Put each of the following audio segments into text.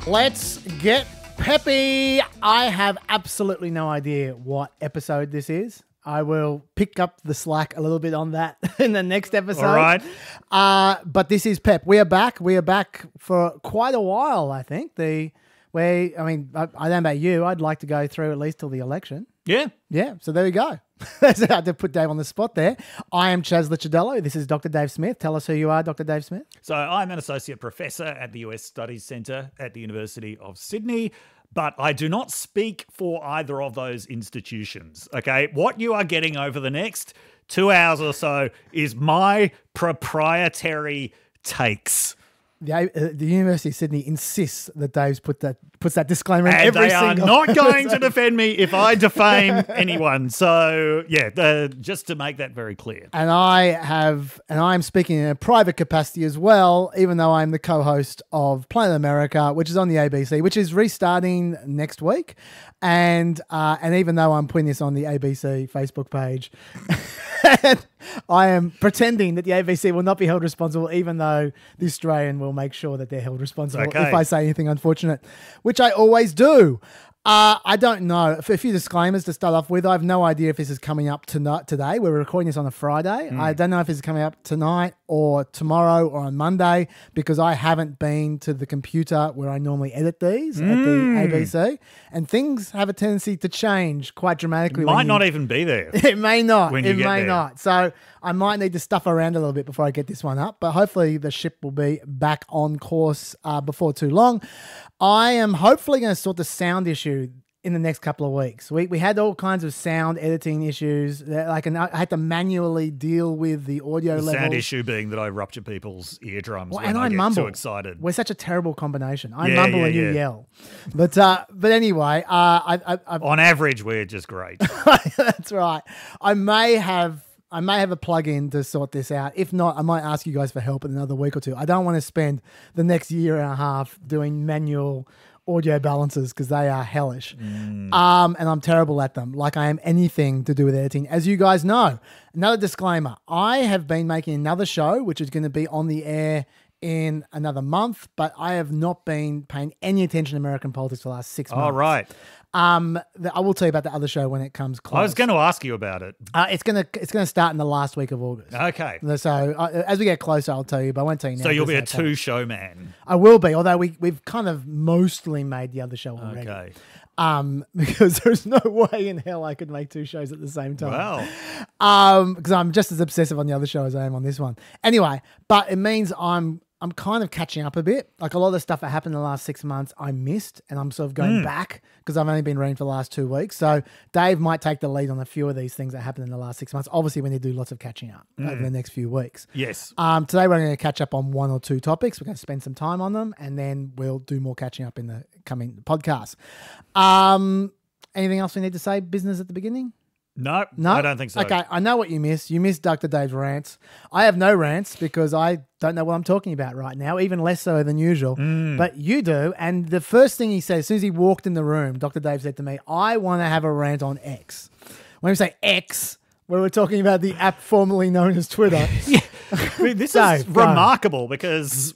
Let's get peppy. I have absolutely no idea what episode this is. I will pick up the slack a little bit on that in the next episode. All right. But this is Pep. We are back. We are back for quite a while, I think. I don't know about you. I'd like to go through at least till the election. Yeah. Yeah, so there we go. That's how to put Dave on the spot there. I am Chaz Licciardello. This is Dr. Dave Smith. Tell us who you are, Dr. Dave Smith. So I'm an associate professor at the US Studies Centre at the University of Sydney, but I do not speak for either of those institutions, okay? What you are getting over the next 2 hours or so is my proprietary takes. The University of Sydney insists that Dave's puts that disclaimer in and every they are single not going to defend me if I defame anyone. So yeah, just to make that very clear. And I'm speaking in a private capacity as well, even though I'm the co-host of Planet America, which is on the ABC, which is restarting next week. And even though I'm putting this on the ABC Facebook page, I am pretending that the ABC will not be held responsible, even though the Australian will make sure that they're held responsible if I say anything unfortunate, which I always do. I don't know. For a few disclaimers to start off with, I have no idea if this is coming up today. We're recording this on a Friday. I don't know if this is coming up tonight or tomorrow or on Monday because I haven't been to the computer where I normally edit these at the ABC. And things have a tendency to change quite dramatically. It might not even be there. It may not. It may not. So I might need to stuff around a little bit before I get this one up. But hopefully the ship will be back on course before too long. I am hopefully going to sort the sound issue in the next couple of weeks. We had all kinds of sound editing issues. I had to manually deal with the audio level. Sound issue being that I rupture people's eardrums when I get mumble. too excited. We're such a terrible combination. I mumble and you yell. But anyway, on average, we're just great. That's right. I may have a plug-in to sort this out. If not, I might ask you guys for help in another week or two. I don't want to spend the next year and a half doing manual audio balances because they are hellish. And I'm terrible at them, like I am anything to do with editing, as you guys know. Another disclaimer. I have been making another show, which is going to be on the air in another month, but I have not been paying any attention to American politics for the last 6 months. All right. I will tell you about the other show when it comes close. I was going to ask you about it. It's gonna start in the last week of August. Okay. So as we get closer, I'll tell you, but I won't tell you now. So you'll be a two-show man. I will be, although we've kind of mostly made the other show already. Okay. Because there's no way in hell I could make two shows at the same time. Wow. Because I'm just as obsessive on the other show as I am on this one. Anyway, but it means I'm kind of catching up a bit. Like a lot of the stuff that happened in the last 6 months, I missed, and I'm sort of going back because I've only been reading for the last 2 weeks. So Dave might take the lead on a few of these things that happened in the last 6 months. Obviously, we need to do lots of catching up over the next few weeks. Yes. Today, we're going to catch up on one or two topics. We're going to spend some time on them, and then we'll do more catching up in the coming podcast. Anything else we need to say? Business at the beginning? No, I don't think so. Okay, I know what you missed. You missed Dr. Dave's rants. I have no rants because I don't know what I'm talking about right now, even less so than usual. But you do. And the first thing he said, as soon as he walked in the room, Dr. Dave said to me, I want to have a rant on X. When we say X, we were talking about the app formerly known as Twitter. Yeah. I mean, this is remarkable because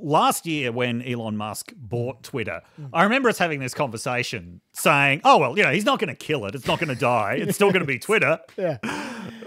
last year when Elon Musk bought Twitter, I remember us having this conversation saying, oh, well, he's not going to kill it. It's not going to die. It's still going to be Twitter. Yeah.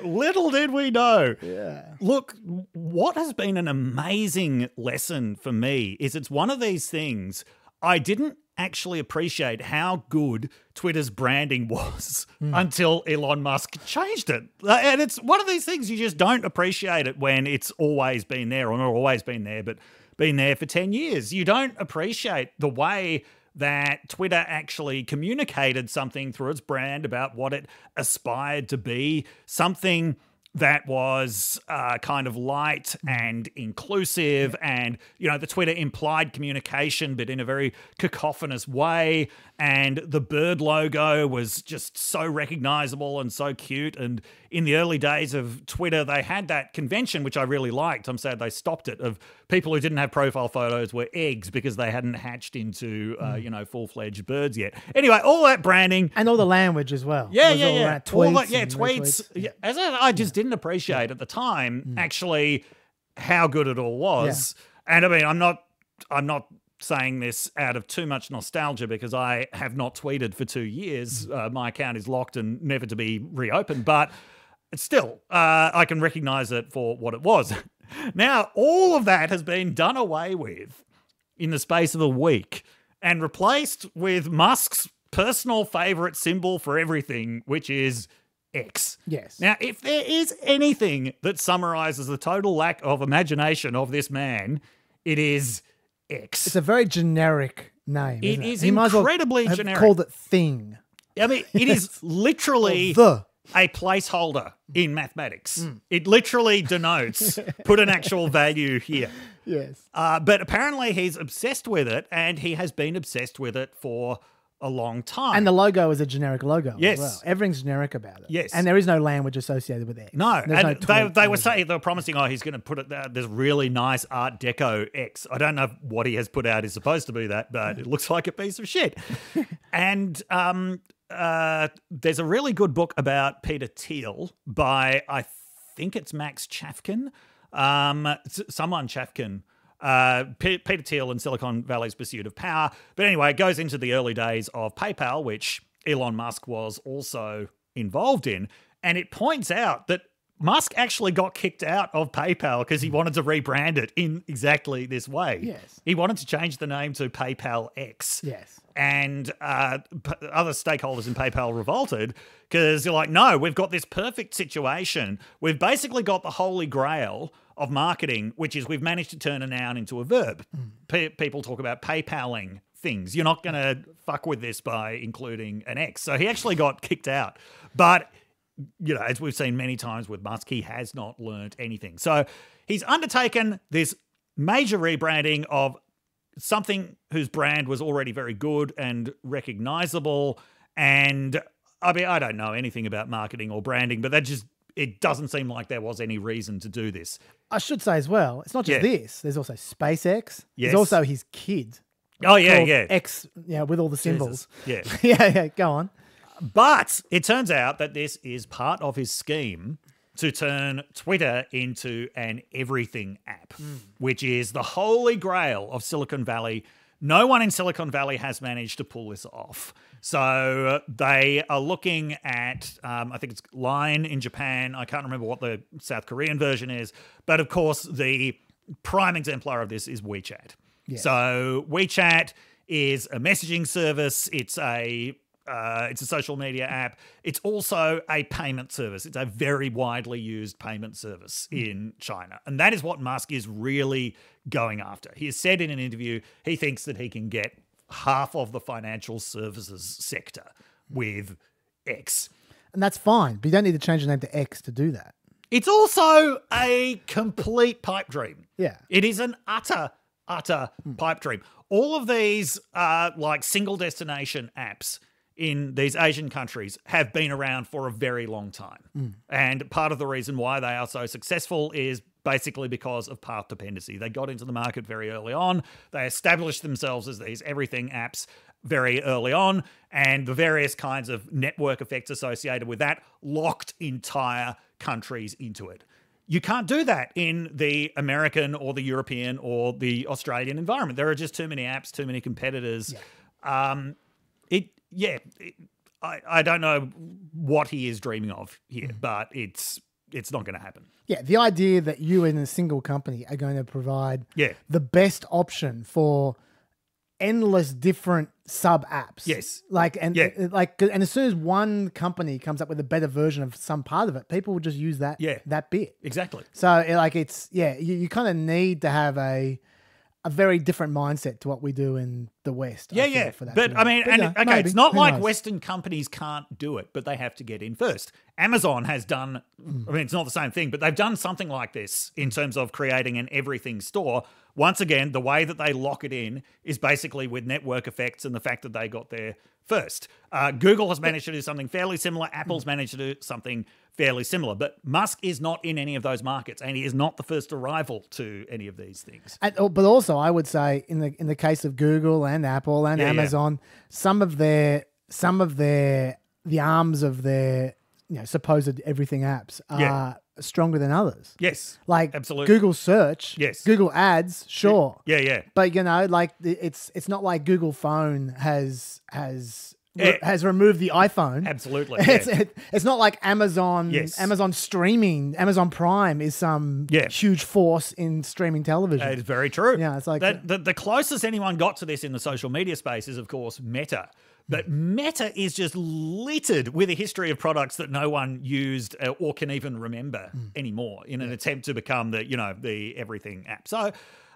Little did we know. Yeah. Look, what has been an amazing lesson for me is it's one of these things I didn't actually appreciate how good Twitter's branding was until Elon Musk changed it. And it's one of these things you just don't appreciate it when it's always been there, or not always been there, but been there for 10 years. You don't appreciate the way that Twitter actually communicated something through its brand about what it aspired to be, something that was kind of light and inclusive, and, the Twitter implied communication, but in a very cacophonous way. And the bird logo was just so recognizable and so cute. And in the early days of Twitter, they had that convention, which I really liked. I'm sad they stopped it, of people who didn't have profile photos were eggs because they hadn't hatched into, full-fledged birds yet. Anyway, all that branding. And all the language as well. Yeah. Tweets. Tweets. Yeah. As I just didn't appreciate at the time, actually, how good it all was. Yeah. And I mean, I'm not saying this out of too much nostalgia because I have not tweeted for 2 years. My account is locked and never to be reopened, but still, I can recognize it for what it was. Now, all of that has been done away with in the space of a week and replaced with Musk's personal favorite symbol for everything, which is X. Yes. Now, if there is anything that summarizes the total lack of imagination of this man, it is X. It's a very generic name. It is He might as well incredibly have generic. called it thing. I mean, it is literally The. a placeholder in mathematics. It literally denotes put an actual value here. Yes. But apparently he's obsessed with it, and he has been obsessed with it for a long time. And the logo is a generic logo Yes. as well. Everything's generic about it. Yes. And there is no language associated with X. No, There's and no they were promising, he's going to put it this really nice Art Deco X. I don't know if what he has put out is supposed to be that, but it looks like a piece of shit. And there's a really good book about Peter Thiel by, I think it's Max Chafkin, someone Chafkin. Peter Thiel and Silicon Valley's pursuit of power. But anyway, it goes into the early days of PayPal, which Elon Musk was also involved in. And it points out that Musk actually got kicked out of PayPal because he wanted to rebrand it in exactly this way. Yes. He wanted to change the name to PayPal X. Yes. And other stakeholders in PayPal revolted because they're like, no, we've got this perfect situation. We've basically got the holy grail of marketing, which is we've managed to turn a noun into a verb. People talk about PayPaling things. You're not going to fuck with this by including an X. So he actually got kicked out. But, you know, as we've seen many times with Musk, he has not learned anything. So he's undertaken this major rebranding of something whose brand was already very good and recognizable. And I mean, I don't know anything about marketing or branding, but it doesn't seem like there was any reason to do this. I should say as well, it's not just this. There's also SpaceX. Yes. There's also his kid. Oh, yeah, called yeah. X, with all the symbols. Jesus. Yeah. yeah, go on. But it turns out that this is part of his scheme to turn Twitter into an everything app, which is the holy grail of Silicon Valley. No one in Silicon Valley has managed to pull this off. So they are looking at, I think it's Line in Japan. I can't remember what the South Korean version is. But of course, the prime exemplar of this is WeChat. Yes. So WeChat is a messaging service. It's a social media app. It's also a payment service. It's a very widely used payment service in China. And that is what Musk is really going after. He has said in an interview he thinks that he can get half of the financial services sector with X. And that's fine, but you don't need to change the name to X to do that. It's also a complete pipe dream. Yeah. It is an utter pipe dream. All of these like single destination apps in these Asian countries have been around for a very long time. And part of the reason why they are so successful is basically because of path dependency. They got into the market very early on. They established themselves as these everything apps very early on, and the various kinds of network effects associated with that locked entire countries into it. You can't do that in the American or the European or the Australian environment. There are just too many apps, too many competitors. Yeah. I don't know what he is dreaming of here, but it's not going to happen. Yeah, the idea that you in a single company are going to provide the best option for endless different sub apps. Yes. And as soon as one company comes up with a better version of some part of it, people will just use that bit. Exactly. So you kind of need to have a very different mindset to what we do in the West. For that but I mean, maybe. it's not Who like knows? Western companies can't do it, but they have to get in first. Amazon has done, I mean, it's not the same thing, but they've done something like this in terms of creating an everything store. Once again, the way that they lock it in is basically with network effects and the fact that they got there first. Google has managed to do something fairly similar. Apple's managed to do something fairly similar. But Musk is not in any of those markets, and he is not the first arrival to any of these things. But also, I would say in the case of Google and Apple and Amazon, some of the arms of their supposed everything apps are stronger than others. Yes. Like absolutely. Google search, Yes. Google ads, sure. Yeah. But like it's not like Google phone has removed the iPhone. Absolutely. It's not like Amazon. Yes. Amazon streaming, Amazon Prime is some huge force in streaming television. It's very true. Yeah, it's like the closest anyone got to this in the social media space is, of course, Meta. But Meta is just littered with a history of products that no one used or can even remember anymore in an attempt to become the everything app. So.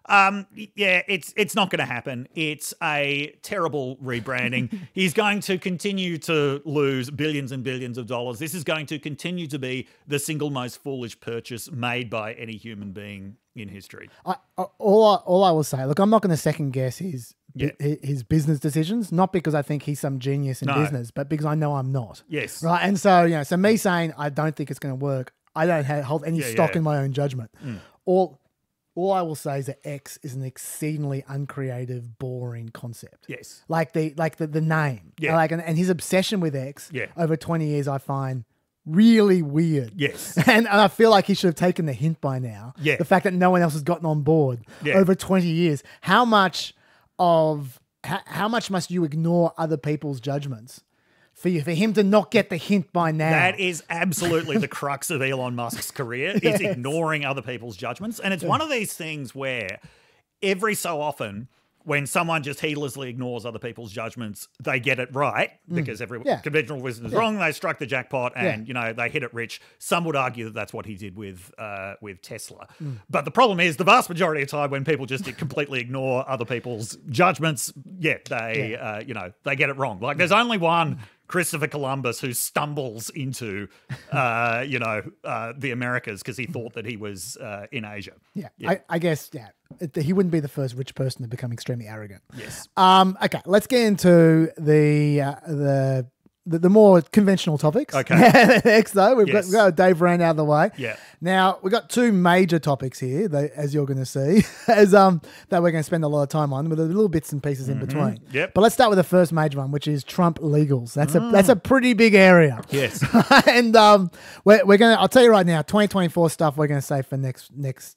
It's not going to happen. It's a terrible rebranding. He's going to continue to lose billions and billions of dollars. This is going to continue to be the single most foolish purchase made by any human being in history. All I will say, look, I'm not going to second guess his business decisions, not because I think he's some genius in business, but because I know I'm not. Yes. Right. And so, so me saying I don't think it's going to work, I don't hold any stock in my own judgment. All I will say is that X is an exceedingly uncreative, boring concept. Yes. Like the name. Yeah. And his obsession with X over 20 years I find really weird. Yes. And I feel like he should have taken the hint by now. Yeah. The fact that no one else has gotten on board over 20 years. How much must you ignore other people's judgments for him to not get the hint by now? That is absolutely the crux of Elon Musk's career, is ignoring other people's judgments. And it's one of these things where every so often, when someone just heedlessly ignores other people's judgments, they get it right because conventional wisdom is wrong. They struck the jackpot and, they hit it rich. Some would argue that that's what he did with Tesla. But the problem is the vast majority of the time when people just completely ignore other people's judgments, they get it wrong. Like there's only one Christopher Columbus who stumbles into, the Americas because he thought that he was in Asia. I guess, he wouldn't be the first rich person to become extremely arrogant. Yes. Okay, let's get into the more conventional topics. Okay. Next, though, we've got Dave rant out of the way. Yeah. Now, we've got two major topics here, as you're going to see, that we're going to spend a lot of time on, with the little bits and pieces in between. Yep. But let's start with the first major one, which is Trump legals. That's a pretty big area. Yes. And we're going to, I'll tell you right now, 2024 stuff we're going to save for next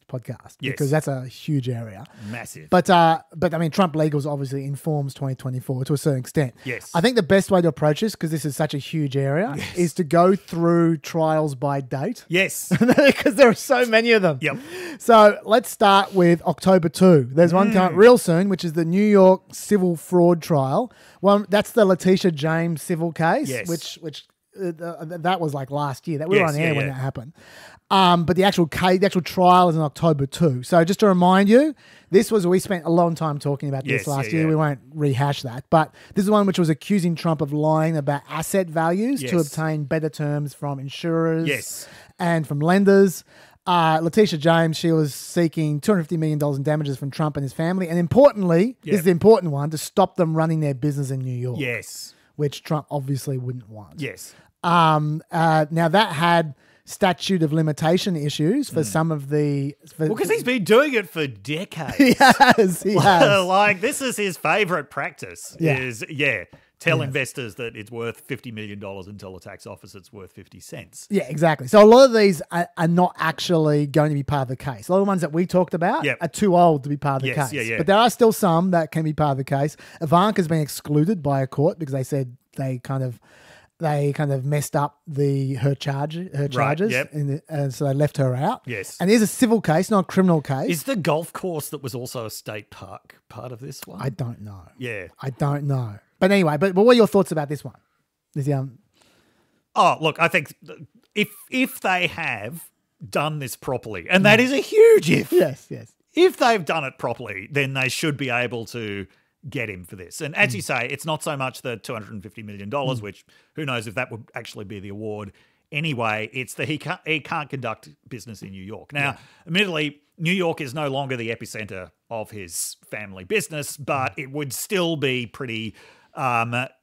podcast. Yes. Because that's a huge area. Massive. But I mean, Trump legals obviously informs 2024 to a certain extent. Yes. I think the best way to approach this, because this is such a huge area, is to go through trials by date. Yes. Because there are so many of them. Yep. So let's start with October 2. There's one coming real soon, which is the New York civil fraud trial. Well, that's the Letitia James civil case, which that was like last year. That we were on air when that happened. But the actual trial is in October 2. So just to remind you, we spent a long time talking about this last year. We won't rehash that. But this is one which was accusing Trump of lying about asset values to obtain better terms from insurers and from lenders. Letitia James, she was seeking $250 million in damages from Trump and his family. And importantly, this is the important one, to stop them running their business in New York. Yes. Which Trump obviously wouldn't want. Yes. Now that had statute of limitation issues for some of the... because he's been doing it for decades. He has. Like, this is his favourite practice, tell investors that it's worth $50 million and tell the tax office it's worth 50 cents. Yeah, exactly. So a lot of these are not actually going to be part of the case. A lot of the ones that we talked about are too old to be part of the case. Yeah. But there are still some that can be part of the case. Ivanka's been excluded by a court because they said they kind of messed up her charges, and so they left her out. Yes. And there's a civil case, not a criminal case. Is the golf course that was also a state park part of this one? I don't know. Yeah. I don't know. But anyway, but what are your thoughts about this one? Oh, look, I think if they have done this properly, and that is a huge if. Yes. If they've done it properly, then they should be able to get him for this. And as you say, it's not so much the $250 million, which who knows if that would actually be the award anyway. It's that he can't conduct business in New York. Now, admittedly, New York is no longer the epicenter of his family business, but it would still be pretty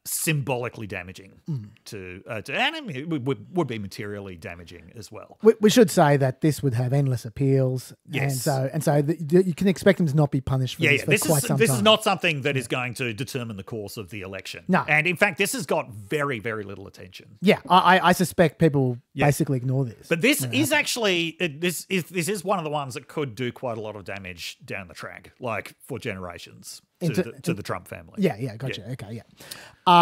symbolically damaging to and it would be materially damaging as well. We should say that this would have endless appeals, Yes. and so you can expect him to not be punished for this for quite some time. This is not something that is going to determine the course of the election. No. And in fact, this has got very, very little attention. Yeah, I suspect people basically ignore this. But this is actually this is one of the ones that could do quite a lot of damage down the track, like for generations to the Trump family. Yeah, gotcha. Yeah. Okay,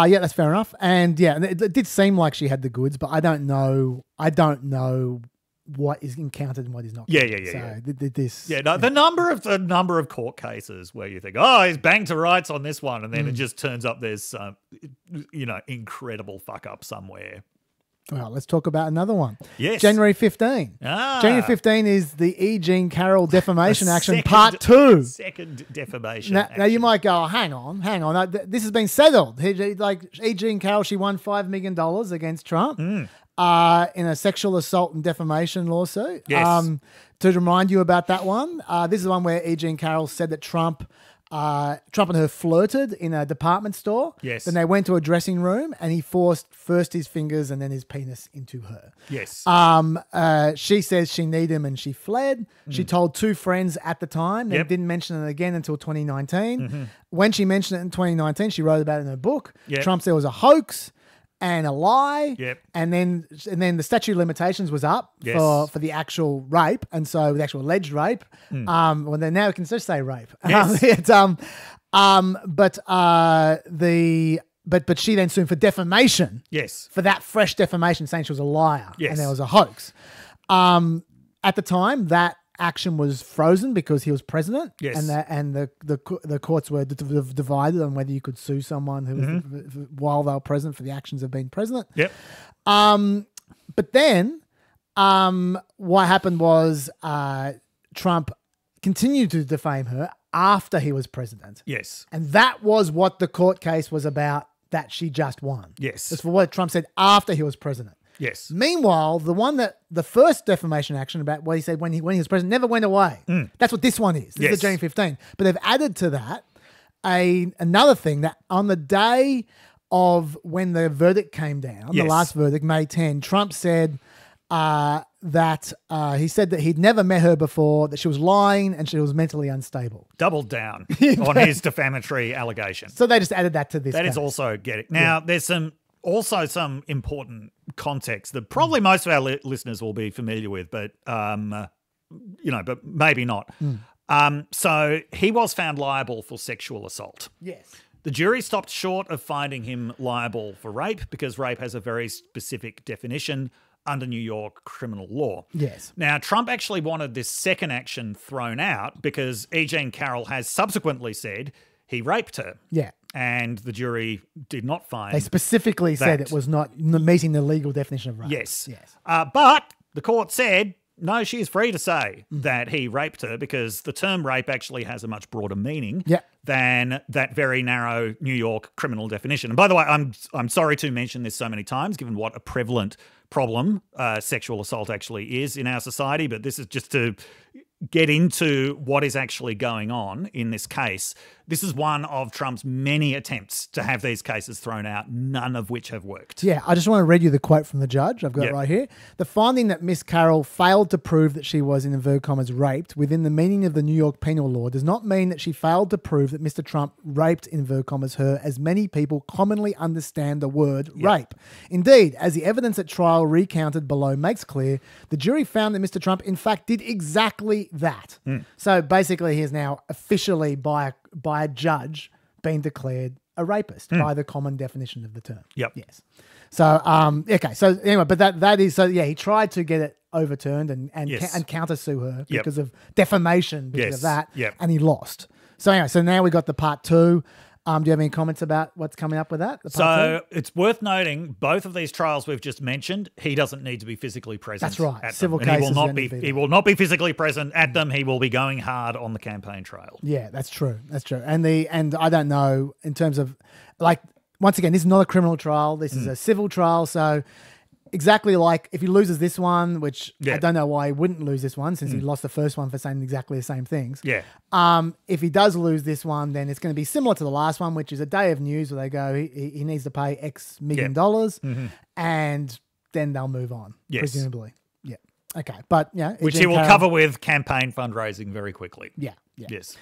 yeah, that's fair enough. And yeah, it did seem like she had the goods, but I don't know what is encountered and what is not. The number of court cases where you think, oh, he's banged to rights on this one, and then it just turns up there's incredible fuck up somewhere. Well, let's talk about another one. Yes. January 15. January 15 is the E. Jean Carroll defamation action part 2. Second defamation now you might go, oh, hang on. This has been settled. Like E. Jean Carroll, she won $5 million against Trump in a sexual assault and defamation lawsuit. Yes. To remind you about that one, this is the one where E. Jean Carroll said that Trump and her flirted in a department store. Yes. Then they went to a dressing room and he forced first his fingers and then his penis into her. Yes. She says she needed him and she fled. She told 2 friends at the time. They didn't mention it again until 2019. When she mentioned it in 2019, she wrote about it in her book. Trump said it was a hoax and a lie. And then the statute of limitations was up for the actual rape, and so the actual alleged rape. Well, then now we can just say rape. Yes. But she then sued for defamation. Yes. For that fresh defamation, saying she was a liar and there was a hoax. At the time, that action was frozen because he was president. Yes. And the courts were divided on whether you could sue someone who was while they were president for the actions of being president. But then what happened was Trump continued to defame her after he was president. Yes. And that was what the court case was about that she just won. Yes. It's for what Trump said after he was president. Yes. Meanwhile, the first defamation action about what he said when he was president never went away. That's what this one is. This is the January 15. But they've added to that another thing that on the day of when the verdict came down, the last verdict, May 10, Trump said that he said that he'd never met her before, that she was lying and she was mentally unstable. Doubled down on his defamatory allegation. So they just added that to this. That is also getting. Now, there's some important context that probably most of our listeners will be familiar with, but but maybe not. So he was found liable for sexual assault. Yes. The jury stopped short of finding him liable for rape because rape has a very specific definition under New York criminal law. Yes. Now, Trump actually wanted this second action thrown out because E. Jean Carroll has subsequently said he raped her. Yeah. And the jury did not find They specifically said it was not meeting the legal definition of rape. Yes. But the court said, no, she is free to say that he raped her because the term rape actually has a much broader meaning than that very narrow New York criminal definition. And by the way, I'm sorry to mention this so many times, given what a prevalent problem sexual assault actually is in our society, but this is just to get into what is actually going on in this case. This is one of Trump's many attempts to have these cases thrown out, none of which have worked. Yeah, I just want to read you the quote from the judge. I've got it right here. The finding that Miss Carroll failed to prove that she was, in inverted commas, raped within the meaning of the New York penal law does not mean that she failed to prove that Mr. Trump raped, in inverted commas, her, as many people commonly understand the word rape. Indeed, as the evidence at trial recounted below makes clear, the jury found that Mr. Trump, in fact, did exactly that. So basically, he is now officially, by a judge, been declared a rapist by the common definition of the term. Yes. So okay. So anyway, but that is so. Yeah, he tried to get it overturned and countersue her because of defamation because of that, and he lost. So anyway, so now we got the part 2. Do you have any comments about what's coming up with that? So it's worth noting both of these trials we've just mentioned, he doesn't need to be physically present. That's right. At Civil them. cases. He will not be physically present at them. He will be going hard on the campaign trail. Yeah, that's true. That's true. And I don't know in terms of, like, once again, this is not a criminal trial. This is a civil trial. So exactly like if he loses this one, which Yeah. I don't know why he wouldn't lose this one since he lost the first one for saying exactly the same things. Yeah. If he does lose this one, then it's going to be similar to the last one, which is a day of news where they go, he needs to pay X million dollars, and then they'll move on, presumably. Yeah. Okay. But yeah. Which he will cover with campaign fundraising very quickly. Yeah. Yes.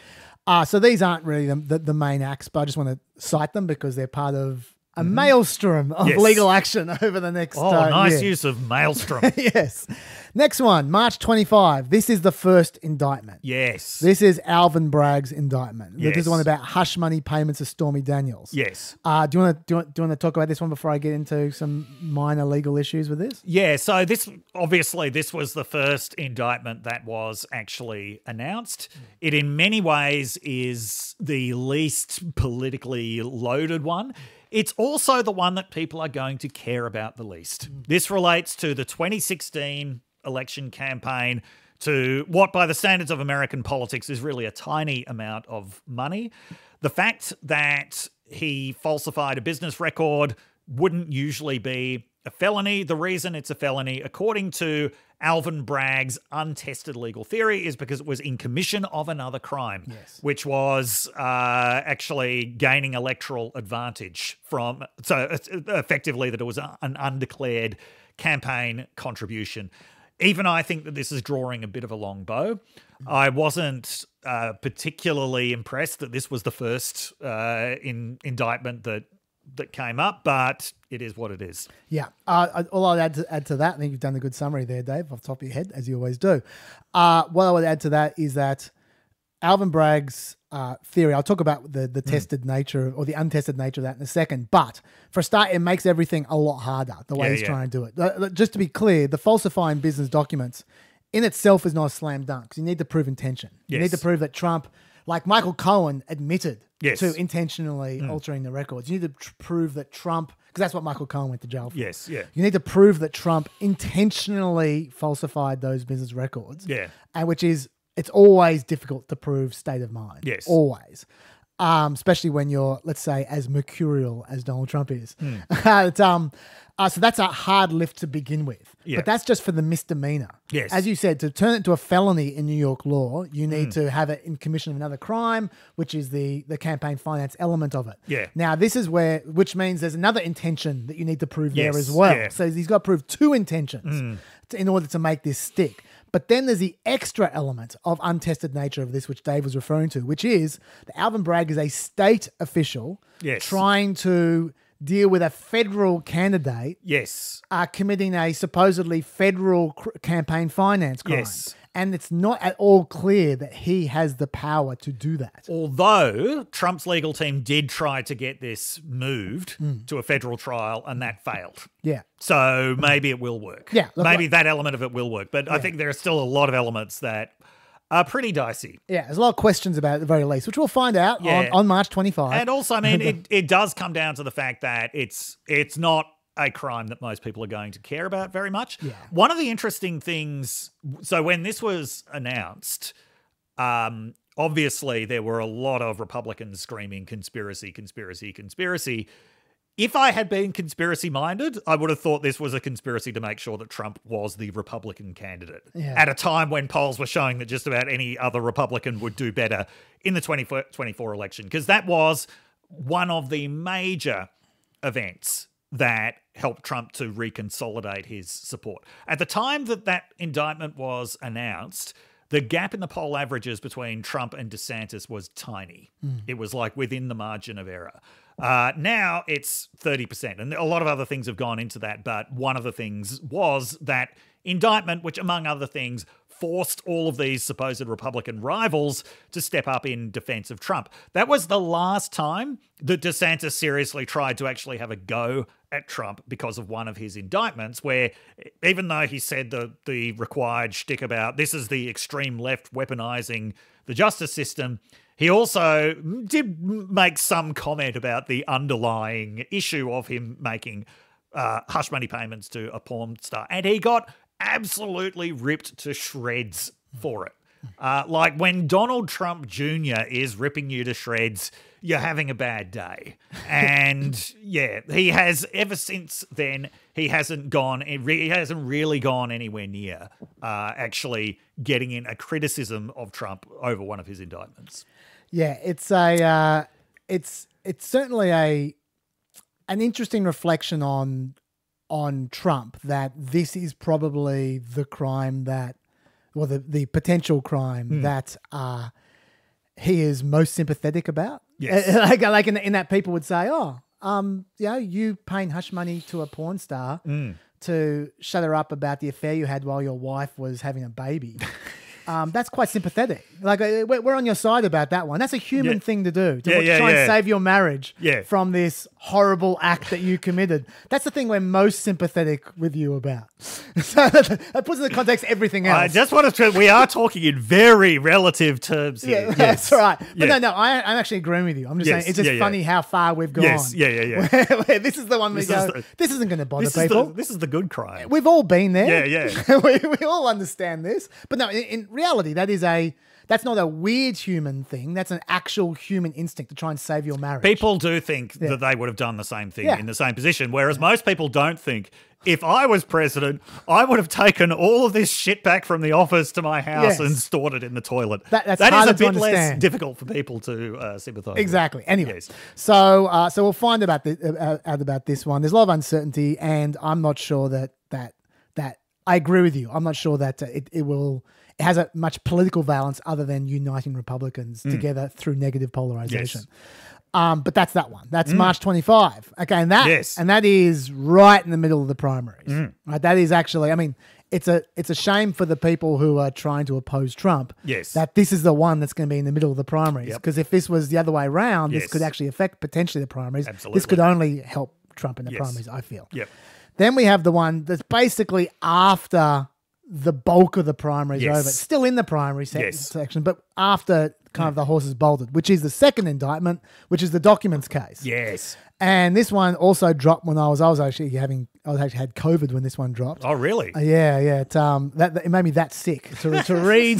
So these aren't really the main acts, but I just want to cite them because they're part of a maelstrom of legal action over the next nice year. use of maelstrom. Yes. Next one, March 25. This is the first indictment. Yes. This is Alvin Bragg's indictment. Yes. This is one about hush money payments to Stormy Daniels. Yes. Do you want to talk about this one before I get into some minor legal issues with this? Yeah, so this was the first indictment that was actually announced. It in many ways is the least politically loaded one. It's also the one that people are going to care about the least. This relates to the 2016 election campaign, to what by the standards of American politics is really a tiny amount of money. The fact that he falsified a business record wouldn't usually be a felony. The reason it's a felony, according to Alvin Bragg's untested legal theory, is because it was in commission of another crime, which was actually gaining electoral advantage from, so effectively that it was an undeclared campaign contribution. Even I think that this is drawing a bit of a long bow. I wasn't particularly impressed that this was the first indictment that came up, but it is what it is. Yeah. All I'd add to that, I think you've done a good summary there, Dave, off the top of your head, as you always do. What I would add to that is that Alvin Bragg's theory, I'll talk about the tested nature or the untested nature of that in a second, but for a start, it makes everything a lot harder, the way he's trying to do it. Just to be clear, the falsifying business documents in itself is not a slam dunk, because you need to prove intention. You need to prove that Trump, like Michael Cohen, admitted to intentionally altering the records. You need to prove that Trump, because that's what Michael Cohen went to jail for. Yes, yeah. You need to prove that Trump intentionally falsified those business records. Yeah. And it's always difficult to prove state of mind. Yes. Always. Especially when you're, let's say, as mercurial as Donald Trump is. So that's a hard lift to begin with. Yeah. But that's just for the misdemeanor. Yes. As you said, to turn it into a felony in New York law, you need to have it in commission of another crime, which is the campaign finance element of it. Yeah. Now, this is which means there's another intention that you need to prove there as Yes, well. yeah. So he's got to prove two intentions in order to make this stick. But then there's the extra element of untested nature of this, which Dave was referring to, which is that Alvin Bragg is a state official trying to deal with a federal candidate committing a supposedly federal campaign finance crime. Yes. And it's not at all clear that he has the power to do that. Although Trump's legal team did try to get this moved to a federal trial, and that failed. Yeah. So maybe it will work. Yeah. Maybe that element of it will work. But I think there are still a lot of elements that are pretty dicey. Yeah, there's a lot of questions about it at the very least, which we'll find out on March 25. And also, I mean, it does come down to the fact that it's not a crime that most people are going to care about very much. Yeah. One of the interesting things, so when this was announced, obviously there were a lot of Republicans screaming conspiracy, conspiracy, conspiracy. If I had been conspiracy-minded, I would have thought this was a conspiracy to make sure that Trump was the Republican candidate at a time when polls were showing that just about any other Republican would do better in the 2024 election, because that was one of the major events that helped Trump to reconsolidate his support. At the time that indictment was announced, the gap in the poll averages between Trump and DeSantis was tiny. It was like within the margin of error. Now it's 30%. And a lot of other things have gone into that. But one of the things was that indictment, which among other things forced all of these supposed Republican rivals to step up in defense of Trump. That was the last time that DeSantis seriously tried to actually have a go at Trump because of one of his indictments, where even though he said the required shtick about this is the extreme left weaponizing the justice system, he also did make some comment about the underlying issue of him making hush money payments to a porn star. And he got absolutely ripped to shreds for it. Like when Donald Trump Jr. is ripping you to shreds, you're having a bad day. And yeah, he has, ever since then, he hasn't really gone anywhere near actually getting in a criticism of Trump over one of his indictments. Yeah, it's certainly an interesting reflection on Trump, that this is probably the crime that, or the potential crime that he is most sympathetic about. Yes. like in that people would say, you paying hush money to a porn star to shut her up about the affair you had while your wife was having a baby. That's quite sympathetic. Like we're on your side about that one. That's a human thing to do, to try and save your marriage from this horrible act that you committed. That's the thing we're most sympathetic with you about. So that puts into context everything else. I just want to. We are talking in very relative terms here. Yeah, that's right. But no, I'm actually agreeing with you. I'm just saying it's just funny how far we've gone. Yes, yeah. Where this is the one we go, this isn't going to bother people. This is the good crime. We've all been there. Yeah. we all understand this. But no, in reality, that's not a weird human thing. That's an actual human instinct to try and save your marriage. People do think that they would have done the same thing in the same position, whereas most people don't think, if I was president, I would have taken all of this shit back from the office to my house and stored it in the toilet. That is a bit less difficult for people to sympathise Exactly. with. Anyway, Yes. so we'll find out about this one. There's a lot of uncertainty, and I'm not sure that I agree with you. I'm not sure that it has a much political valence other than uniting Republicans together through negative polarization. Yes. But that's that one. That's March 25. Okay, and that is right in the middle of the primaries. Right, that is actually, I mean, it's a shame for the people who are trying to oppose Trump. Yes. That this is the one that's going to be in the middle of the primaries. Because if this was the other way around, this Yes. could actually affect potentially the primaries. Absolutely. This could only help Trump in the primaries, I feel. Yep. Then we have the one that's basically after the bulk of the primaries are over. It's still in the primary section, but after kind of the horses bolted, which is the second indictment, which is the documents case. Yes. And this one also dropped when I actually had COVID when this one dropped. Oh, really? Yeah. It made me that sick to read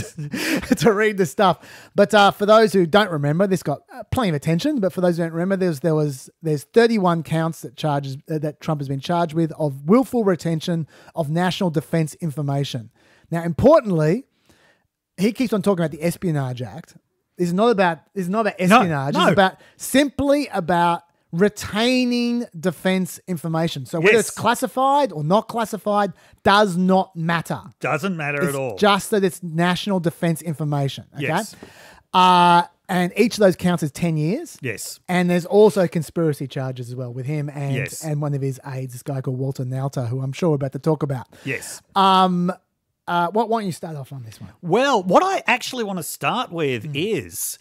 the stuff. But for those who don't remember, this got plenty of attention. But for those who don't remember, there's 31 counts that Trump has been charged with of willful retention of national defense information. Now, importantly, he keeps on talking about the Espionage Act. This is not about espionage. No. It's simply about retaining defense information. So whether it's classified or not classified does not matter. Doesn't matter at all. Just that it's national defense information. Okay. Yes. And each of those counts is 10 years. Yes. And there's also conspiracy charges as well with him and one of his aides, this guy called Walter Nauta, who I'm sure we're about to talk about. Yes. Why don't you start off on this one? Well, what I actually want to start with is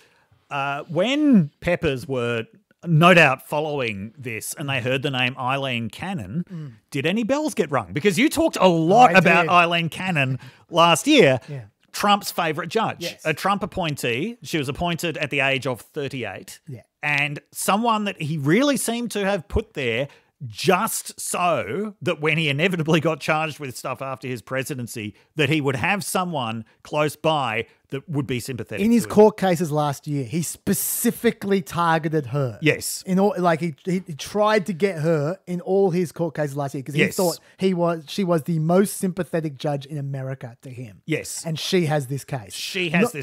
when Peppers were no doubt following this and they heard the name Eileen Cannon, did any bells get rung? Because you talked a lot about Eileen Cannon last year, Trump's favourite judge, a Trump appointee. She was appointed at the age of 38 and someone that he really seemed to have put there just so that when he inevitably got charged with stuff after his presidency, that he would have someone close by that would be sympathetic. In his court cases last year, he specifically targeted her. Yes. In all, like he tried to get her in all his court cases last year because he thought she was the most sympathetic judge in America to him. Yes. And she has this case.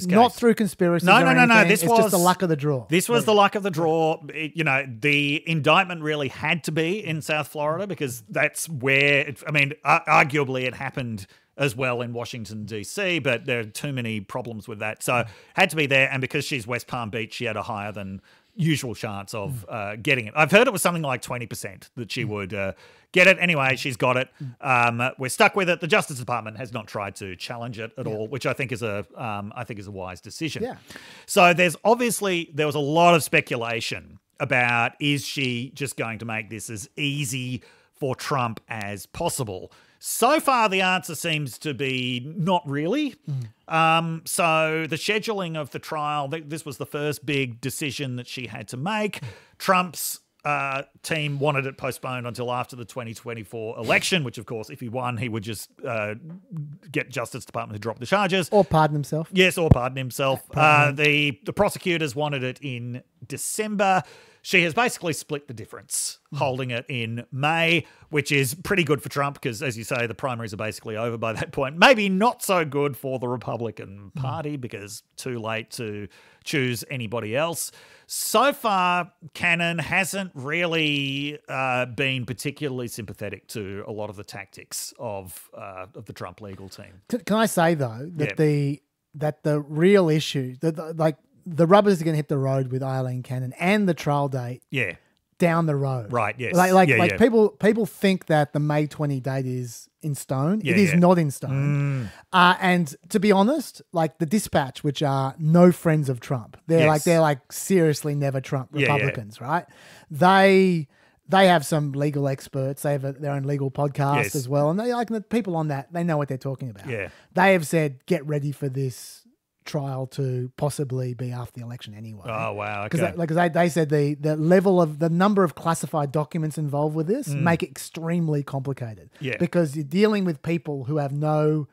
Not through conspiracy. No. This was just the luck of the draw. This was the luck of the draw. The indictment really had to be in South Florida because that's where, arguably it happened as well in Washington, D.C., but there are too many problems with that. So had to be there. And because she's West Palm Beach, she had a higher than usual chance of getting it. I've heard it was something like 20% that she would get it. Anyway, she's got it. We're stuck with it. The Justice Department has not tried to challenge it at all, which I think is a wise decision. Yeah. So there was a lot of speculation about, is she just going to make this as easy for Trump as possible? So far, the answer seems to be not really. So the scheduling of the trial, this was the first big decision that she had to make. Trump's team wanted it postponed until after the 2024 election, which, of course, if he won, he would just get Justice Department to drop the charges. Or pardon himself. Yes, or pardon himself. The prosecutors wanted it in December. She has basically split the difference, holding it in May, which is pretty good for Trump because, as you say, the primaries are basically over by that point. Maybe not so good for the Republican Party because too late to choose anybody else. So far, Cannon hasn't really been particularly sympathetic to a lot of the tactics of the Trump legal team. Can I say, though, that the real issue, the rubbers are going to hit the road with Eileen Cannon and the trial date down the road. Right, yes. People think that the May 20 date is in stone. It is not in stone. And to be honest, like the Dispatch, which are no friends of Trump, they're seriously never Trump Republicans, right? They have some legal experts. They have their own legal podcast as well. And the people on that, they know what they're talking about. Yeah. They have said, get ready for this trial to possibly be after the election anyway. Oh, wow. Okay. Because they said the level of the number of classified documents involved with this make it extremely complicated. Yeah. Because you're dealing with people who have no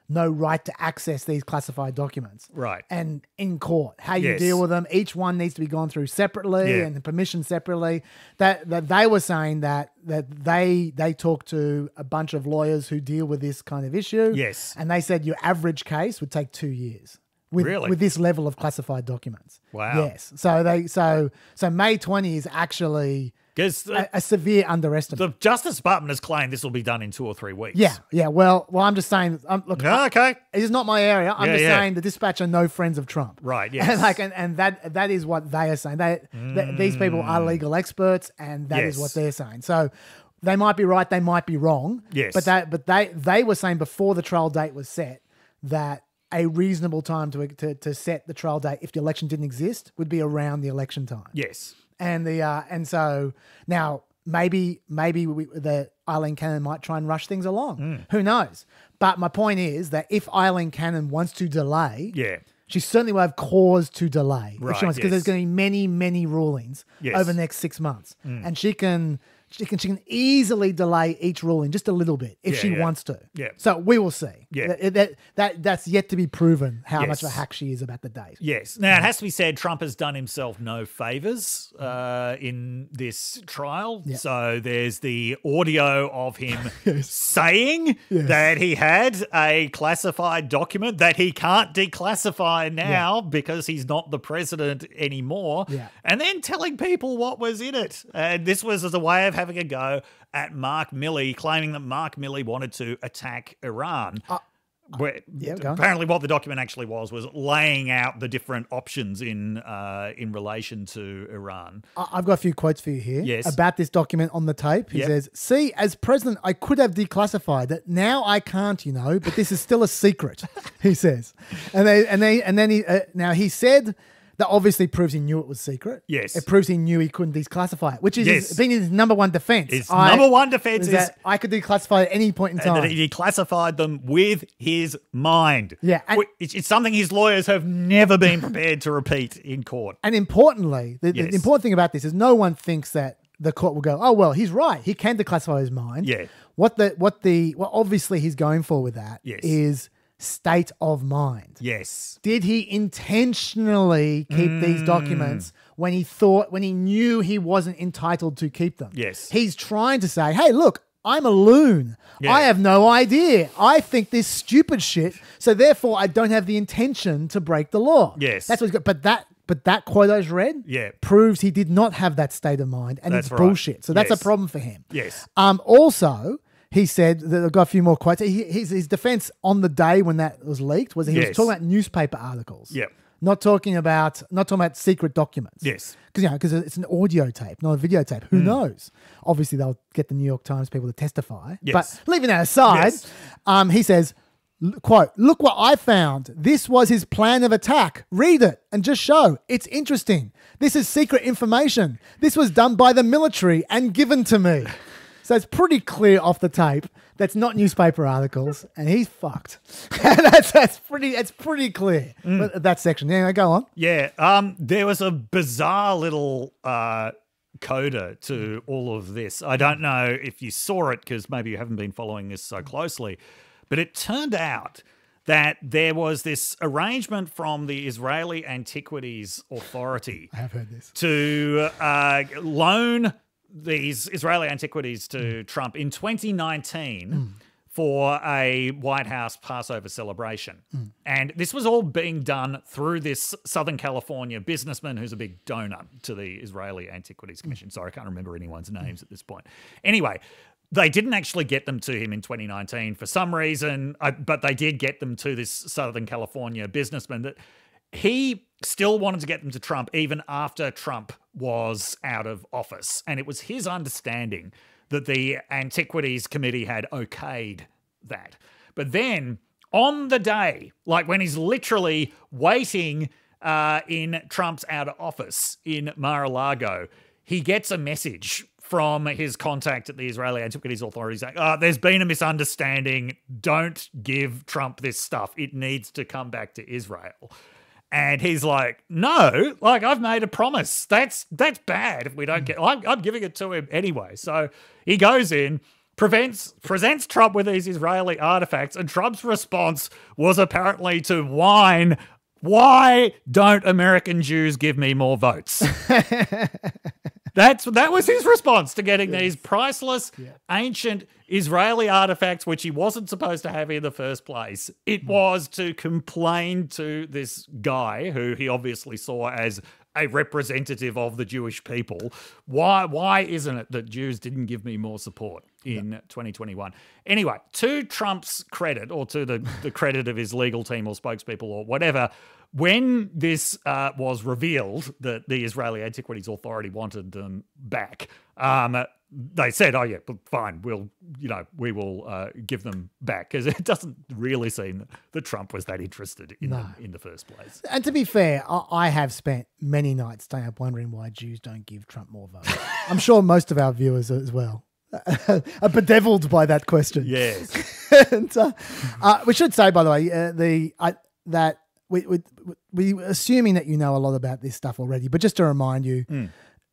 right to access these classified documents. Right. And in court, how you deal with them, each one needs to be gone through separately and permission separately. That they were saying that they talked to a bunch of lawyers who deal with this kind of issue. Yes. And they said your average case would take 2 years. Really? With this level of classified documents. Wow. Yes. So May 20 is actually a severe underestimate. The Justice Department has claimed this will be done in 2 or 3 weeks. Yeah. Well, I'm just saying. Look, okay. It is not my area. I'm just saying the Dispatch are no friends of Trump. Right. Yes. And that is what they are saying. These people are legal experts, and that is what they're saying. So they might be right. They might be wrong. Yes. But they were saying before the trial date was set that a reasonable time to set the trial date if the election didn't exist would be around the election time. Yes. And so now maybe the Eileen Cannon might try and rush things along. Who knows? But my point is that if Eileen Cannon wants to delay, she certainly will have cause to delay if she wants, because there's going to be many, many rulings over the next 6 months, and she can easily delay each ruling just a little bit if she wants to. Yeah. So we will see. Yeah. That's yet to be proven how much of a hack she is about the date. Yes. Now, it has to be said, Trump has done himself no favors in this trial. Yeah. So there's the audio of him saying that he had a classified document that he can't declassify now because he's not the president anymore. Yeah. And then telling people what was in it. And this was as a way of having a go at Mark Milley, claiming that Mark Milley wanted to attack Iran. Apparently what the document actually was laying out the different options in relation to Iran. I've got a few quotes for you here about this document on the tape. He says, "See, as president, I could have declassified it. Now I can't, but this is still a secret," he says. And then he said, that obviously proves he knew it was secret. Yes. It proves he knew he couldn't declassify it, which is been his number one defense. His number one defense is that I could declassify at any point in time. That he declassified them with his mind. Yeah. It's something his lawyers have never been prepared to repeat in court. And importantly, the important thing about this is no one thinks that the court will go, oh, well, he's right. He can declassify his mind. Yeah. What obviously he's going for with that is state of mind. Yes. Did he intentionally keep these documents when he knew he wasn't entitled to keep them? Yes. He's trying to say, hey, look, I'm a loon. Yeah. I have no idea. I think this stupid shit, so therefore I don't have the intention to break the law. Yes. That's what's got. But that quote I just read proves he did not have that state of mind, and it's bullshit. So that's a problem for him. Yes. Also, he said that I've got a few more quotes. His defense on the day when that was leaked was he was talking about newspaper articles. Yeah. Not talking about secret documents. Yes. Because it's an audio tape, not a videotape. Who knows? Obviously, they'll get the New York Times people to testify. Yes. But leaving that aside, he says, quote, "Look what I found. This was his plan of attack. Read it and just show. It's interesting. This is secret information. This was done by the military and given to me." So it's pretty clear off the tape that's not newspaper articles, and he's fucked. That's pretty clear. That section. Yeah, go on. Yeah. There was a bizarre little coda to all of this. I don't know if you saw it because maybe you haven't been following this so closely, but it turned out that there was this arrangement from the Israeli Antiquities Authority I have heard this. to loan these Israeli antiquities to Trump in 2019 for a White House Passover celebration. And this was all being done through this Southern California businessman who's a big donor to the Israeli Antiquities Commission. Sorry, I can't remember anyone's names at this point. Anyway, they didn't actually get them to him in 2019 for some reason, but they did get them to this Southern California businessman that he still wanted to get them to Trump even after Trump was out of office. And it was his understanding that the Antiquities Committee had okayed that. But then on the day, like when he's literally waiting in Trump's out of office in Mar-a-Lago, he gets a message from his contact at the Israeli Antiquities Authority saying, there's been a misunderstanding. Don't give Trump this stuff. It needs to come back to Israel. And he's like, no, like I've made a promise. That's bad if we don't get, I'm giving it to him anyway. So he goes in, presents Trump with these Israeli artifacts, and Trump's response was apparently to whine, why don't American Jews give me more votes? That was his response to getting these priceless, ancient Israeli artifacts, which he wasn't supposed to have in the first place. It was to complain to this guy, who he obviously saw as a representative of the Jewish people. Why isn't it that Jews didn't give me more support in 2021? Anyway, to Trump's credit, or to the credit of his legal team or spokespeople or whatever, when this was revealed that the Israeli Antiquities Authority wanted them back, they said, "Oh yeah, fine, we will give them back," because it doesn't really seem that Trump was that interested in them in the first place. And to be fair, I have spent many nights staying up wondering why Jews don't give Trump more votes. I'm sure most of our viewers as well are bedeviled by that question. Yes, and we should say, by the way, that we assuming that you know a lot about this stuff already, but just to remind you.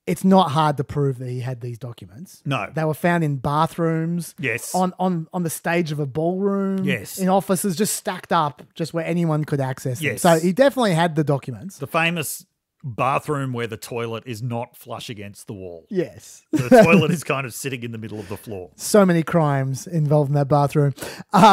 It's not hard to prove that he had these documents. No. They were found in bathrooms. Yes. On the stage of a ballroom. Yes. In offices, just stacked up, just where anyone could access them. Yes. So he definitely had the documents. The famous bathroom where the toilet is not flush against the wall. Yes. The toilet is kind of sitting in the middle of the floor. So many crimes involved in that bathroom. He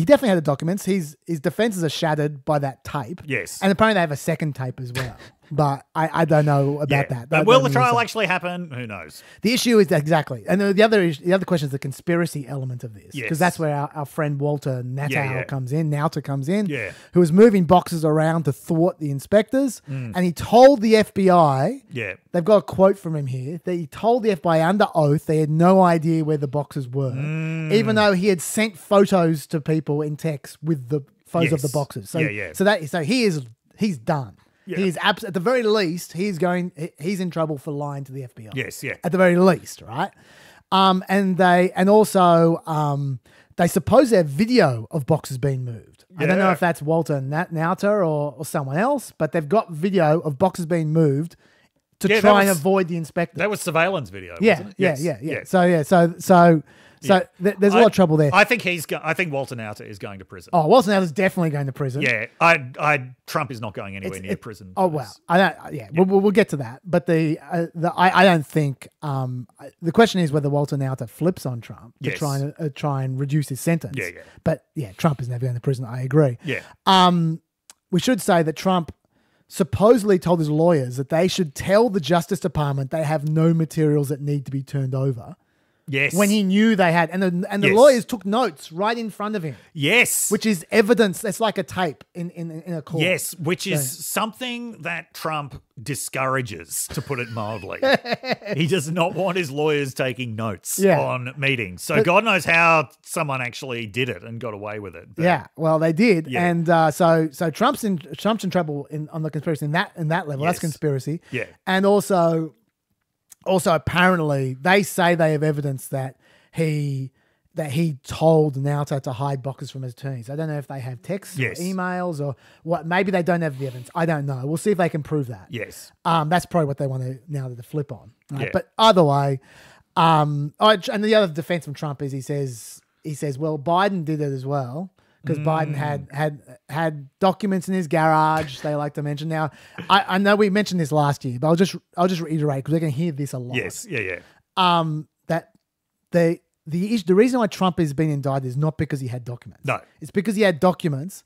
definitely had the documents. His defenses are shattered by that tape. Yes. And apparently they have a second tape as well. But I don't know about that. But will the trial actually happen? Who knows? The issue is exactly. And the other question is the conspiracy element of this. Yes. Because that's where our friend Walter Natter comes in, who was moving boxes around to thwart the inspectors. And he told the FBI, they've got a quote from him here, that he told the FBI under oath they had no idea where the boxes were, even though he had sent photos to people in text with the photos of the boxes. So he's done. Yeah. He is at the very least, he's in trouble for lying to the FBI. Yes, yeah. At the very least, right? They suppose they have video of boxes being moved. I don't know if that's Walter Natter or someone else, but they've got video of boxes being moved to try and avoid the inspector. That was surveillance video. Wasn't it? Yeah. So there's a lot of trouble there. I think Walter Natter is going to prison. Oh, Walter Natter's definitely going to prison. Yeah, Trump is not going anywhere near prison. Oh well, I don't. Yeah, we'll get to that. But I don't think. The question is whether Walter Natter flips on Trump to try and reduce his sentence. Yeah. But Trump is never going to prison. I agree. Yeah. We should say that Trump supposedly told his lawyers that they should tell the Justice Department they have no materials that need to be turned over. Yes. When he knew they had. And the lawyers took notes right in front of him. Yes. Which is evidence. That's like a tape in a court. Yes, which is something that Trump discourages, to put it mildly. He does not want his lawyers taking notes on meetings. So God knows how someone actually did it and got away with it. But, well, they did. Yeah. And so Trump's in trouble on the conspiracy in that level. That's conspiracy. Yeah. And also apparently they say they have evidence that he that he told Nauta to hide boxes from his attorneys. I don't know if they have texts Yes. or emails or what. Maybe they don't have the evidence. I don't know. We'll see if they can prove that. Yes. That's probably what they want to now to flip on. Right? Yeah. But either way, and the other defense from Trump is he says, well, Biden did it as well because Biden had documents in his garage. They like to mention. Now, I know we mentioned this last year, but I'll just reiterate because we're going to hear this a lot. Yes. Yeah. That the reason why Trump is being indicted is not because he had documents. No. It's because he had documents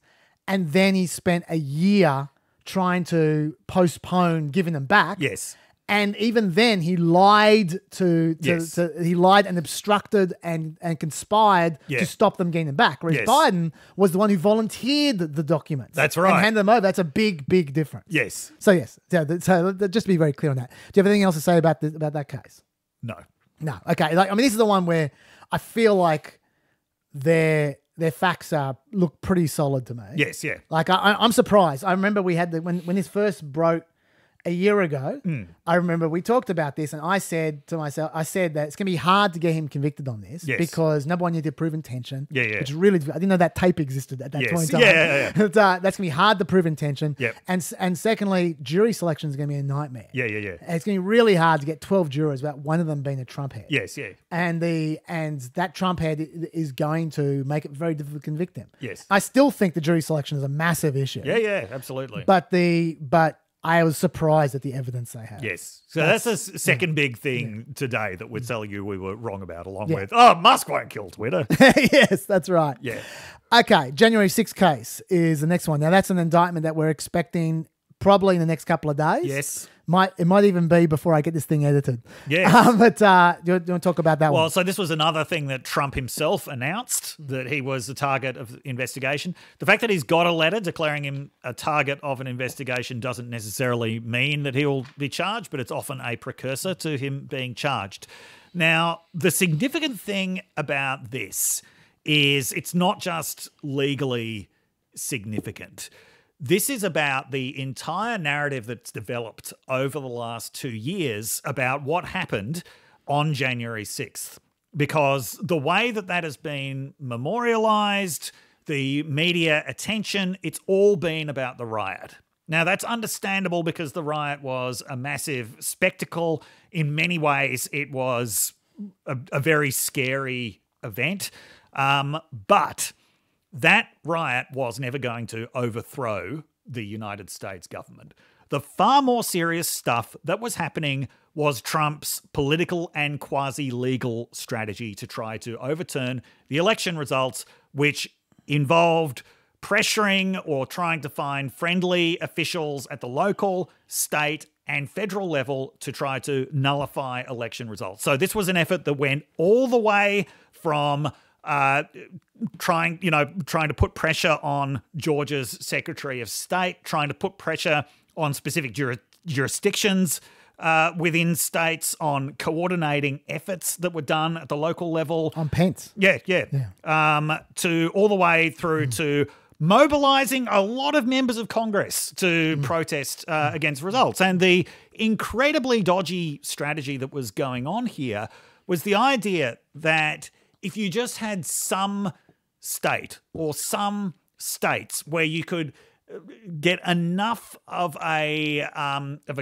and then he spent a year trying to postpone giving them back. Yes. And even then he lied Yes. he lied and obstructed and conspired Yeah. to stop them getting them back. Whereas Yes. Biden was the one who volunteered the documents. That's right. And handed them over. That's a big, big difference. Yes. So yes. So just to be very clear on that. Do you have anything else to say about that case? No. No. Okay. This is the one where I feel like their facts look pretty solid to me. Yes. Yeah. Like I'm surprised. I remember we had when this first broke a year ago. I remember we talked about this, and I said to myself, that it's going to be hard to get him convicted on this Yes. because number one, you need to prove intention. Yeah, yeah. Which is really, I didn't know that tape existed at that Yes. point in time. Yeah. That's going to be hard to prove intention. Yep. And secondly, jury selection is going to be a nightmare. Yeah. It's going to be really hard to get 12 jurors without one of them being a Trump head. Yes. Yeah. And that Trump head is going to make it very difficult to convict him. Yes. I still think the jury selection is a massive issue. Yeah. Absolutely. But I was surprised at the evidence they have. Yes. So that's the second big thing today that we're telling you we were wrong about, along Yeah. with, Musk won't kill Twitter. Yes, that's right. Yeah. Okay, January 6th case is the next one. Now, that's an indictment that we're expecting probably in the next couple of days. Yes. It might even be before I get this thing edited. Yes. But do you want to talk about that one? Well, so this was another thing that Trump himself announced, that he was the target of investigation. The fact that he's got a letter declaring him a target of an investigation doesn't necessarily mean that he'll be charged, but it's often a precursor to him being charged. Now, the significant thing about this is it's not just legally significant. This is about the entire narrative that's developed over the last 2 years about what happened on January 6th. Because the way that has been memorialized, the media attention, it's all been about the riot. Now, that's understandable because the riot was a massive spectacle. In many ways, it was a very scary event. But that riot was never going to overthrow the United States government. The far more serious stuff that was happening was Trump's political and quasi-legal strategy to try to overturn the election results, which involved pressuring or trying to find friendly officials at the local, state, and federal level to try to nullify election results. So this was an effort that went all the way from trying to put pressure on Georgia's Secretary of State, trying to put pressure on specific jurisdictions within states, on coordinating efforts that were done at the local level. On Pence. Yeah. To all the way through to mobilizing a lot of members of Congress to protest against results. And the incredibly dodgy strategy that was going on here was the idea that if you just had some state or some states where you could get enough of a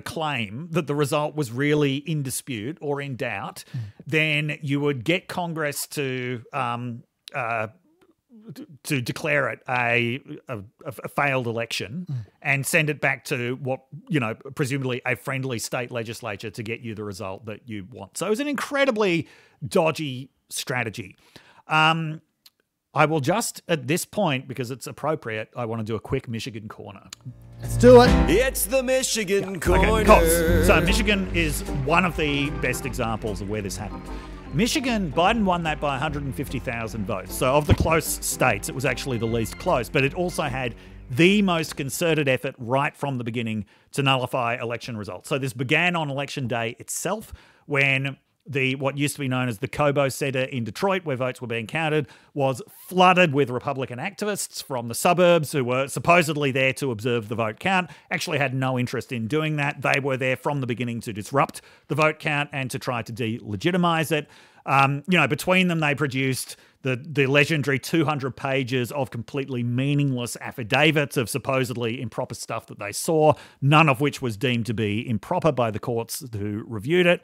claim that the result was really in dispute or in doubt, then you would get Congress to declare it a failed election and send it back to what, presumably a friendly state legislature to get you the result that you want. So it was an incredibly dodgy strategy. I will just, at this point, because it's appropriate, I want to do a quick Michigan corner. Let's do it. It's the Michigan Corner. Okay, cool. So Michigan is one of the best examples of where this happened. Michigan, Biden won that by 150,000 votes. So of the close states, it was actually the least close, but it also had the most concerted effort right from the beginning to nullify election results. So this began on election day itself, when what used to be known as the Cobo Center in Detroit, where votes were being counted, was flooded with Republican activists from the suburbs who were supposedly there to observe the vote count, actually had no interest in doing that. They were there from the beginning to disrupt the vote count and to try to delegitimize it. Between them, they produced the legendary 200 pages of completely meaningless affidavits of supposedly improper stuff that they saw, none of which was deemed to be improper by the courts who reviewed it.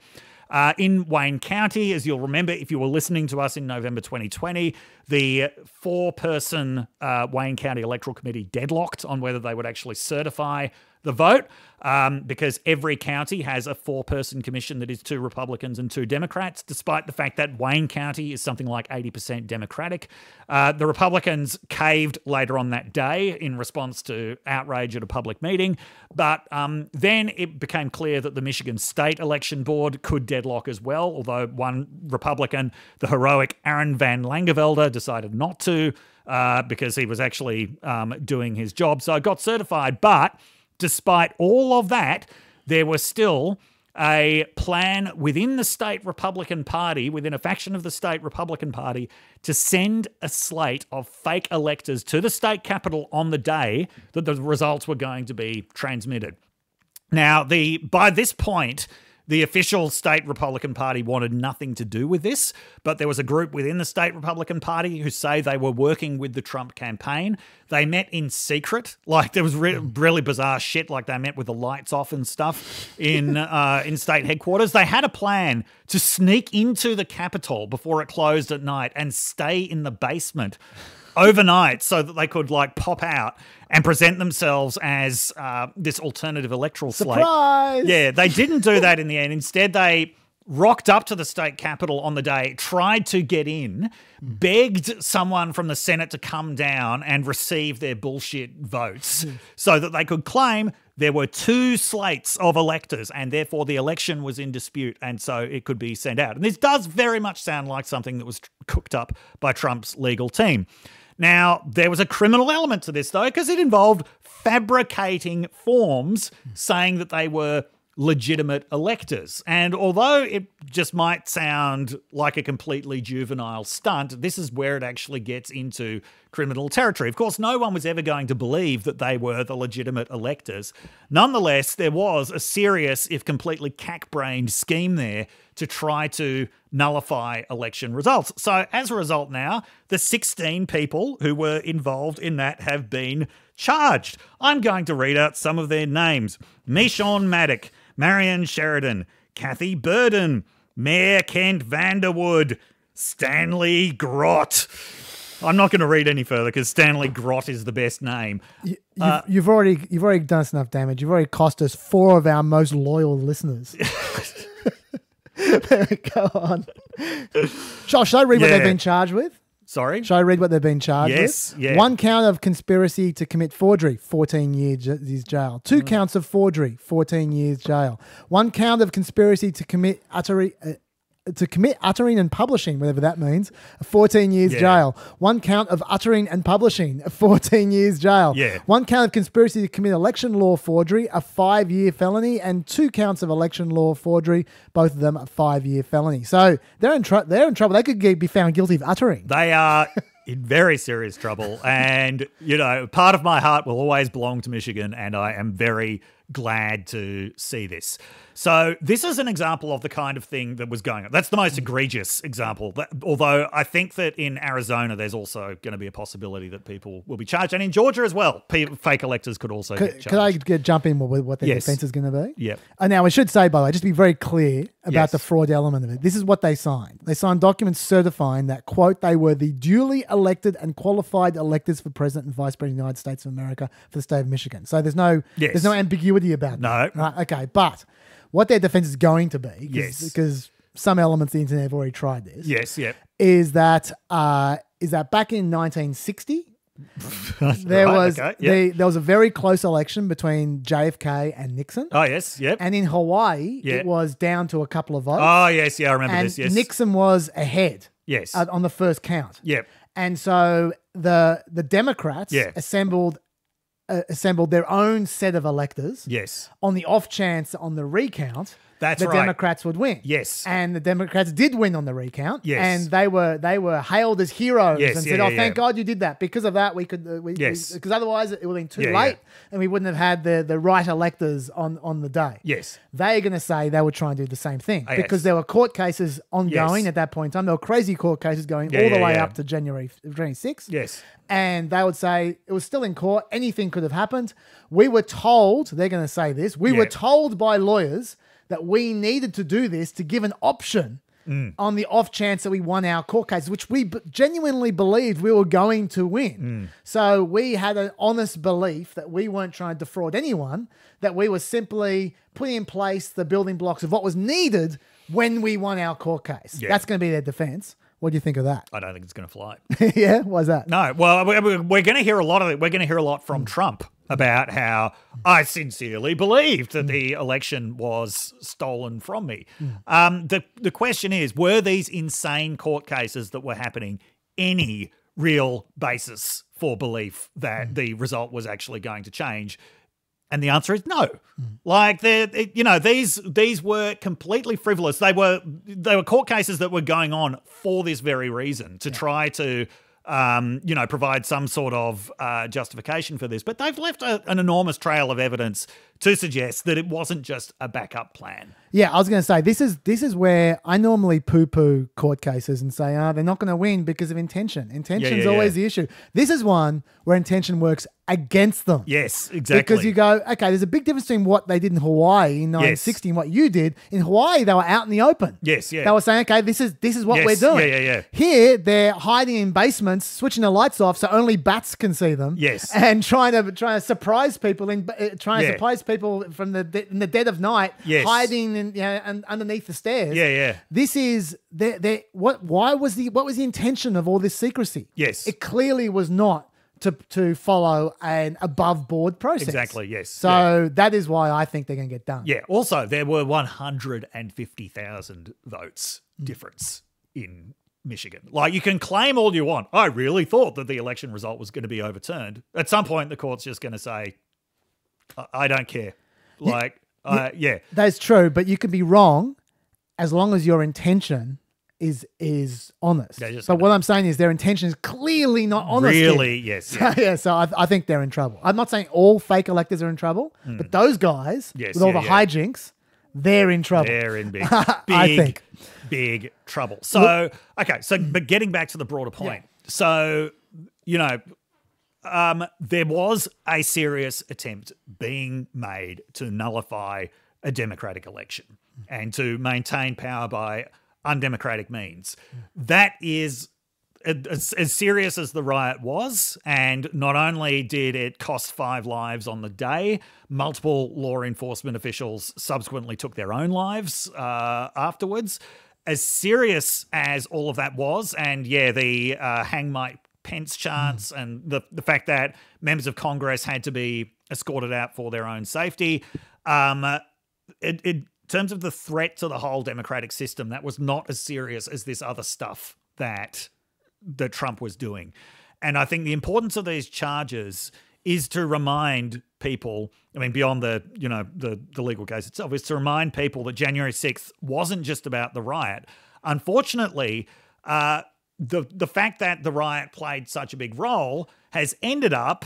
In Wayne County, as you'll remember if you were listening to us in November 2020, the 4-person Wayne County Electoral Committee deadlocked on whether they would actually certify the vote because every county has a 4-person commission that is 2 Republicans and 2 Democrats, despite the fact that Wayne County is something like 80% Democratic. The Republicans caved later on that day in response to outrage at a public meeting, but then it became clear that the Michigan State Election Board could deadlock as well, although one Republican, the heroic Aaron Van Langevelde, decided not to because he was actually doing his job, so it got certified. But despite all of that, there was still a plan within the state Republican Party, within a faction of the state Republican Party, to send a slate of fake electors to the state capitol on the day that the results were going to be transmitted. Now, by this point, the official state Republican Party wanted nothing to do with this, but there was a group within the state Republican Party who say they were working with the Trump campaign. They met in secret. Like, there was really bizarre shit, like they met with the lights off and stuff in state headquarters. They had a plan to sneak into the Capitol before it closed at night and stay in the basement overnight so that they could like pop out and present themselves as this alternative electoral slate. Surprise! Yeah, they didn't do that in the end. Instead, they rocked up to the state capitol on the day, tried to get in, begged someone from the Senate to come down and receive their bullshit votes so that they could claim there were 2 slates of electors and therefore the election was in dispute and so it could be sent out. And this does very much sound like something that was cooked up by Trump's legal team. Now, there was a criminal element to this, though, because it involved fabricating forms saying that they were legitimate electors. And although it just might sound like a completely juvenile stunt, this is where it actually gets into criminal territory. Of course, no one was ever going to believe that they were the legitimate electors. Nonetheless, there was a serious, if completely cack-brained scheme there to try to nullify election results. So as a result now, the 16 people who were involved in that have been charged. I'm going to read out some of their names. Michonne Maddock, Marion Sheridan, Kathy Burden, Mayor Kent Vanderwood, Stanley Grott. I'm not going to read any further because Stanley Grott is the best name. You've already done us enough damage. You've already cost us 4 of our most loyal listeners. Go on. Should I read what they've been charged with? Sorry? Should I read what they've been charged with? Yes, yeah. 1 count of conspiracy to commit forgery, 14 years jail. 2 counts of forgery, 14 years jail. 1 count of conspiracy to commit uttering and publishing, whatever that means, 14 years jail. 1 count of uttering and publishing, 14 years jail. 1 count of conspiracy to commit election law forgery, a 5-year felony, and 2 counts of election law forgery, both of them a 5-year felony. So they're in trouble. They could be found guilty of uttering. They are in very serious trouble. And, you know, part of my heart will always belong to Michigan, and I am very glad to see this. So this is an example of the kind of thing that was going on. That's the most egregious example. Although I think that in Arizona, there's also going to be a possibility that people will be charged. And in Georgia as well, fake electors could also get charged. Could I jump in with what their defense is going to be? Yeah. Now, I should say, by the way, just be very clear about the fraud element of it. This is what they signed. They signed documents certifying that, quote, they were the duly elected and qualified electors for President and Vice President of the United States of America for the state of Michigan. So there's no ambiguity about that. No. Right? Okay, but what their defense is going to be, because some elements of the internet have already tried this, is that back in 1960, there was a very close election between JFK and Nixon. Oh, yes, yep. And in Hawaii, it was down to a couple of votes. Oh, yes, I remember and this, yes. Nixon was ahead on the first count. Yep. And so the Democrats assembled their own set of electors. Yes. On the off chance, on the recount, That's the right. Democrats would win. Yes. And the Democrats did win on the recount. Yes. And they were hailed as heroes Yes, and yeah, said, yeah, "Oh, thank yeah. God you did that. Because of that, we could Yes. because otherwise it would have been too Yeah, late yeah. and we wouldn't have had the right electors on the day." Yes. They're going to say they would try and do the same thing Yes. because there were court cases ongoing Yes. at that point in time. There were crazy court cases going Yeah, all the yeah, way yeah. up to January 26th. Yes. And they would say it was still in court. Anything could have happened. We were told, they're going to say this, we were Yeah. told by lawyers that we needed to do this to give an option on the off chance that we won our court case, which we genuinely believed we were going to win. So we had an honest belief that we weren't trying to defraud anyone, that we were simply putting in place the building blocks of what was needed when we won our court case. Yeah. That's going to be their defense. What do you think of that? I don't think it's going to fly. Yeah? Why's that? No, well, we're going to hear a lot of it. We're going to hear a lot from Trump about how I believed that the election was stolen from me. The question is, were these insane court cases that were happening any real basis for belief that the result was actually going to change? And the answer is no. Like these were completely frivolous. They were court cases that were going on for this very reason, to try to provide some sort of justification for this. But they've left an enormous trail of evidence to suggest that it wasn't just a backup plan. Yeah, I was going to say, this is where I normally poo-poo court cases and say, they're not going to win because of intention. Intention's always the issue. This is one where intention works against them. Yes, exactly. Because you go, okay, there's a big difference between what they did in Hawaii in 1960 and what you did. In Hawaii, they were out in the open. Yes, yeah. They were saying, okay, this is what we're doing. Yeah. Here, they're hiding in basements, switching the lights off so only bats can see them. Yes. And trying to surprise people surprise people from in the dead of night, Yes. hiding and underneath the stairs. Yeah. This is what was the intention of all this secrecy? Yes. It clearly was not to follow an above board process. Exactly, yes. So that is why I think they're going to get done. Yeah. Also, there were 150,000 votes difference in Michigan. Like, you can claim all you want. I really thought that the election result was going to be overturned. At some point, the court's just going to say, I don't care. That's true, but you can be wrong as long as your intention is honest. But what I'm saying is their intention is clearly not honest. Really, yes. Yeah. So I think they're in trouble. I'm not saying all fake electors are in trouble, but those guys with all the hijinks, they're in trouble. They're in big, I think. big trouble. So, but getting back to the broader point. Yeah. So, there was a serious attempt being made to nullify a democratic election and to maintain power by undemocratic means. That is as serious as the riot was, and not only did it cost 5 lives on the day, multiple law enforcement officials subsequently took their own lives afterwards. As serious as all of that was, and the hang Mike Pence chants and the fact that members of Congress had to be escorted out for their own safety, in terms of the threat to the whole democratic system, that was not as serious as this other stuff that Trump was doing. And I think the importance of these charges is to remind people, beyond the legal case itself, is to remind people that January 6th wasn't just about the riot. Unfortunately, the fact that the riot played such a big role has ended up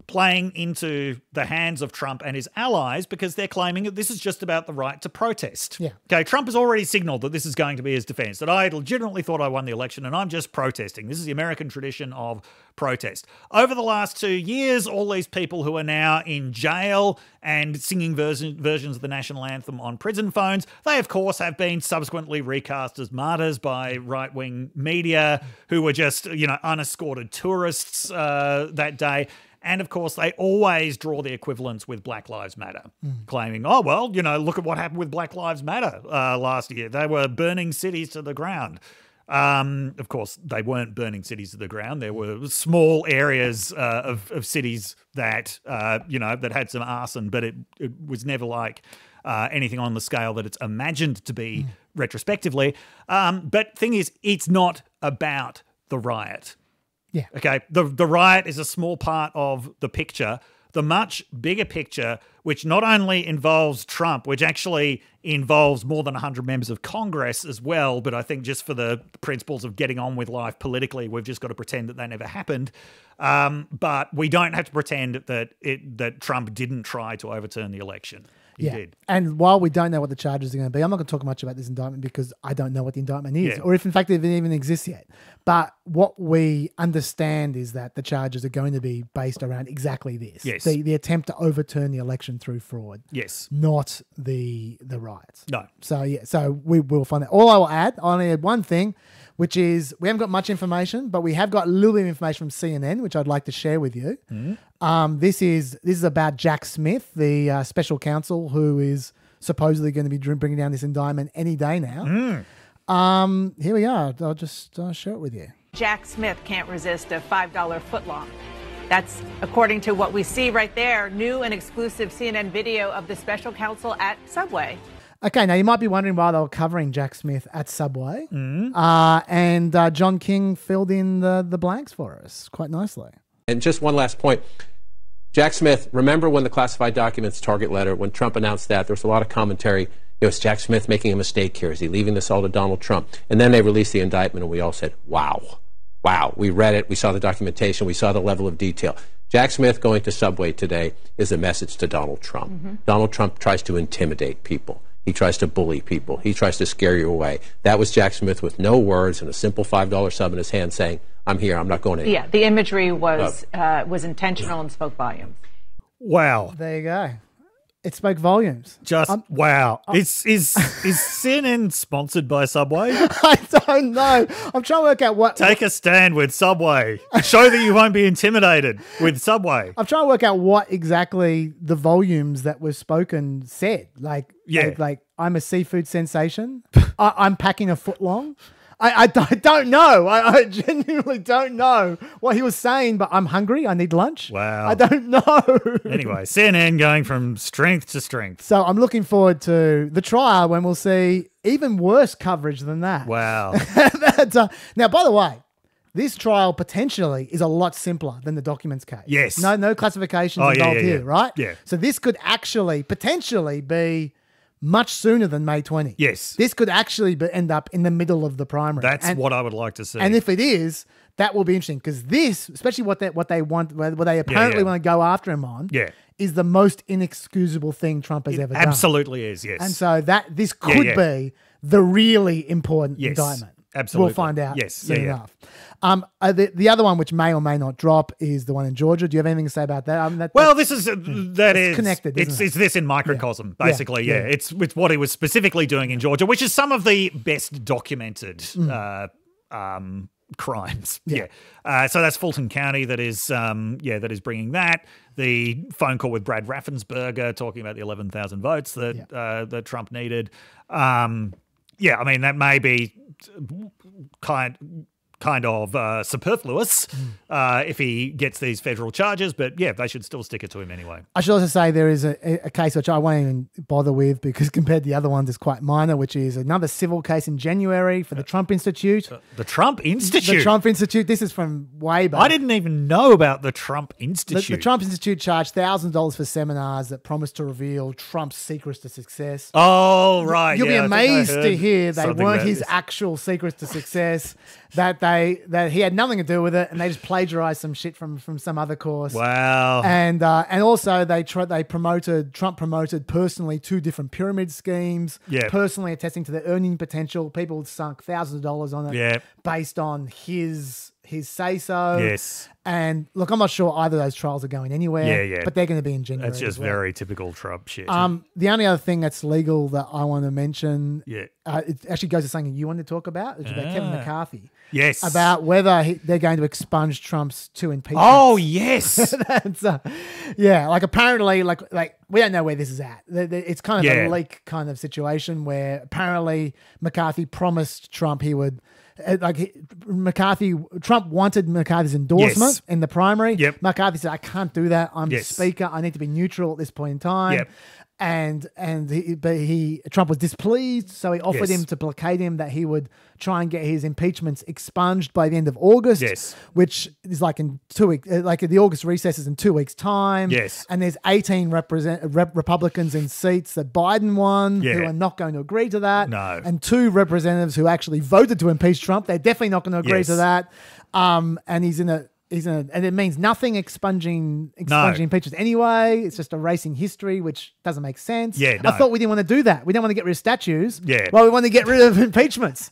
playing into the hands of Trump and his allies, because they're claiming that this is just about the right to protest. Yeah. Okay, Trump has already signaled that this is going to be his defense, that I legitimately thought I won the election and I'm just protesting. This is the American tradition of protest. Over the last 2 years, all these people who are now in jail and singing versions of the national anthem on prison phones, they of course have been subsequently recast as martyrs by right-wing media who were just, unescorted tourists that day. And of course, they always draw the equivalence with Black Lives Matter, claiming, look at what happened with Black Lives Matter last year. They were burning cities to the ground. Of course, they weren't burning cities to the ground. There were small areas of cities that, that had some arson, but it was never like anything on the scale that it's imagined to be retrospectively. But thing is, it's not about the riot. Yeah. Okay. The riot is a small part of the picture. the much bigger picture, which not only involves Trump, which actually involves more than 100 members of Congress as well, but I think just for the principles of getting on with life politically, we've just got to pretend that they never happened. But we don't have to pretend that Trump didn't try to overturn the election. He did. And while we don't know what the charges are going to be, I'm not going to talk much about this indictment because I don't know what the indictment is, or if in fact it even exists yet. But what we understand is that the charges are going to be based around exactly this. Yes. The attempt to overturn the election through fraud. Yes. Not the riots. No. So we will find that. All I will add, I only add one thing, which is we haven't got much information, but we have got a little bit of information from CNN, which I'd like to share with you. This is about Jack Smith, the special counsel who is supposedly going to be bringing down this indictment any day now. Here we are. I'll just share it with you. Jack Smith can't resist a $5 footlong. That's according to what we see right there, new and exclusive CNN video of the special counsel at Subway. Okay, now you might be wondering why they were covering Jack Smith at Subway. And John King filled in the blanks for us quite nicely. And just one last point. Jack Smith, remember when the classified documents target letter, when Trump announced that, there was a lot of commentary. Is Jack Smith making a mistake here? Is he leaving this all to Donald Trump? And then they released the indictment and we all said, wow, wow. We read it. We saw the documentation. We saw the level of detail. Jack Smith going to Subway today is a message to Donald Trump. Donald Trump tries to intimidate people. He tries to bully people. He tries to scare you away. That was Jack Smith with no words and a simple $5 sub in his hand saying, I'm here. I'm not going anywhere. Yeah, the imagery was intentional and spoke volumes. Wow. There you go. It spoke volumes. Just wow. Is CNN sponsored by Subway? I don't know. I'm trying to work out what... Take a stand with Subway. Show that you won't be intimidated with Subway. I'm trying to work out what exactly the volumes that were spoken said. Like I'm a seafood sensation. I'm packing a footlong. I don't know. I genuinely don't know what he was saying, but I'm hungry. I need lunch. Wow. I don't know. Anyway, CNN going from strength to strength. So I'm looking forward to the trial when we'll see even worse coverage than that. Wow. Now, by the way, this trial potentially is a lot simpler than the documents case. Yes. No classifications involved here, right? Yeah. So this could actually potentially be much sooner than May 20. Yes. This could actually end up in the middle of the primary. That's what I would like to see. And if it is, that will be interesting because this, especially what they want, what they apparently want to go after him on, is the most inexcusable thing Trump has ever done. Absolutely is, yes. And so this could be the really important indictment. Absolutely. We'll find out soon enough. The other one, which may or may not drop, is the one in Georgia. Do you have anything to say about that? This is connected. It's this in microcosm, basically. Yeah. It's what he was specifically doing in Georgia, which is some of the best documented crimes. So that's Fulton County that is bringing that. The phone call with Brad Raffensperger talking about the 11,000 votes that Trump needed. I mean, that may be kind of superfluous if he gets these federal charges, but they should still stick it to him anyway. I should also say there is a case which I won't even bother with because compared to the other ones, it's quite minor, which is another civil case in January for the Trump Institute. The Trump Institute? The Trump Institute. This is from way back. I didn't even know about the Trump Institute. The Trump Institute charged $1,000 for seminars that promised to reveal Trump's secrets to success. Oh, right. You'll be amazed to hear they weren't his actual secrets to success, that he had nothing to do with it, and they just plagiarized some shit from some other course. Wow. And also Trump promoted personally 2 different pyramid schemes, personally attesting to the earning potential. People sunk thousands of dollars on it based on his say-so. Yes. And look, I'm not sure either of those trials are going anywhere, but they're going to be in January. That's just very typical Trump shit. The only other thing that's legal that I want to mention, it actually goes to something you wanted to talk about, which is about Kevin McCarthy. Yes. About whether they're going to expunge Trump's 2 impeachments. Oh, yes. That's, apparently, we don't know where this is at. It's kind of a leak kind of situation where apparently McCarthy promised Trump he would... Trump wanted McCarthy's endorsement in the primary. McCarthy said, I can't do that. I'm the speaker. I need to be neutral at this point in time. And Trump was displeased, so he offered him to placate him that he would try and get his impeachments expunged by the end of August. Yes. Which is like in 2 weeks, like the August recess is in 2 weeks' time. Yes. And there's 18 Republicans in seats that Biden won who are not going to agree to that. No. And 2 representatives who actually voted to impeach Trump. They're definitely not going to agree to that. And he's in a, and it means nothing expunging impeachments anyway. It's just erasing history, which doesn't make sense. Yeah, no. I thought we didn't want to do that. We don't want to get rid of statues. Yeah. Well, we want to get rid of impeachments.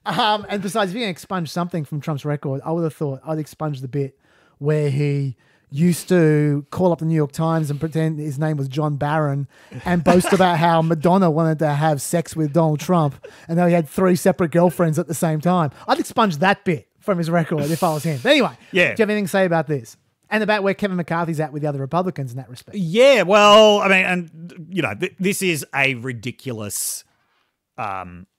And besides, if you're going to expunge something from Trump's record, I would have thought I'd expunge the bit where he used to call up the New York Times and pretend his name was John Barron and boast about how Madonna wanted to have sex with Donald Trump and how he had 3 separate girlfriends at the same time. I'd expunge that bit from his record if I was him. But anyway, do you have anything to say about this? And about where Kevin McCarthy's at with the other Republicans in that respect? Yeah, well, I mean, and, you know, this is a ridiculous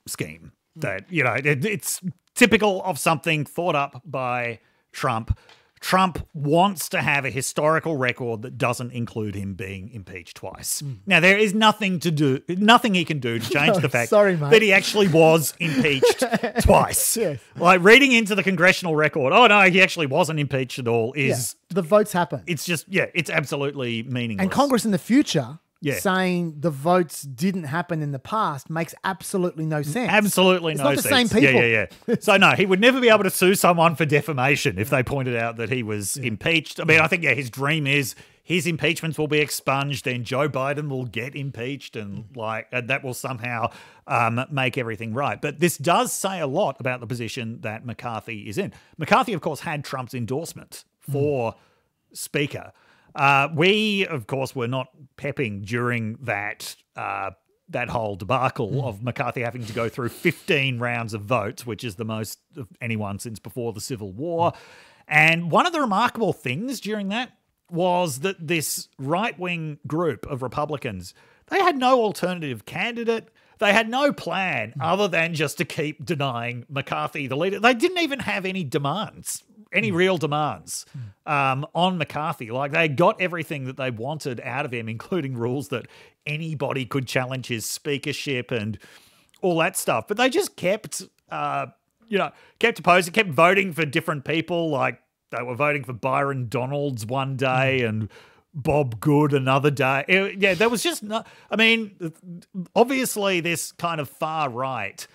scheme that, you know, it's typical of something thought up by Trump. Trump wants to have a historical record that doesn't include him being impeached twice. Now, there is nothing he can do to change the fact that he actually was impeached twice. Yes. Like reading into the congressional record, oh no, he actually wasn't impeached at all is... The votes happen. It's just, it's absolutely meaningless. And Congress in the future... saying the votes didn't happen in the past makes absolutely no sense. Absolutely no sense. It's not the same people. Yeah. So, no, he would never be able to sue someone for defamation if they pointed out that he was impeached. I mean, I think, his dream is his impeachments will be expunged, then Joe Biden will get impeached, and that will somehow make everything right. But this does say a lot about the position that McCarthy is in. McCarthy, of course, had Trump's endorsement for Speaker. We, of course, were not pepping during that whole debacle of McCarthy having to go through 15 rounds of votes, which is the most of anyone since before the Civil War. And one of the remarkable things during that was that this right-wing group of Republicans, they had no alternative candidate. They had no plan other than just to keep denying McCarthy the leader. They didn't even have any demands. Any real demands on McCarthy. Like, they got everything that they wanted out of him, including rules that anybody could challenge his speakership and all that stuff. But they just kept opposing, kept voting for different people. Like, they were voting for Byron Donalds one day and Bob Good another day. There was just no... I mean, obviously this kind of far right...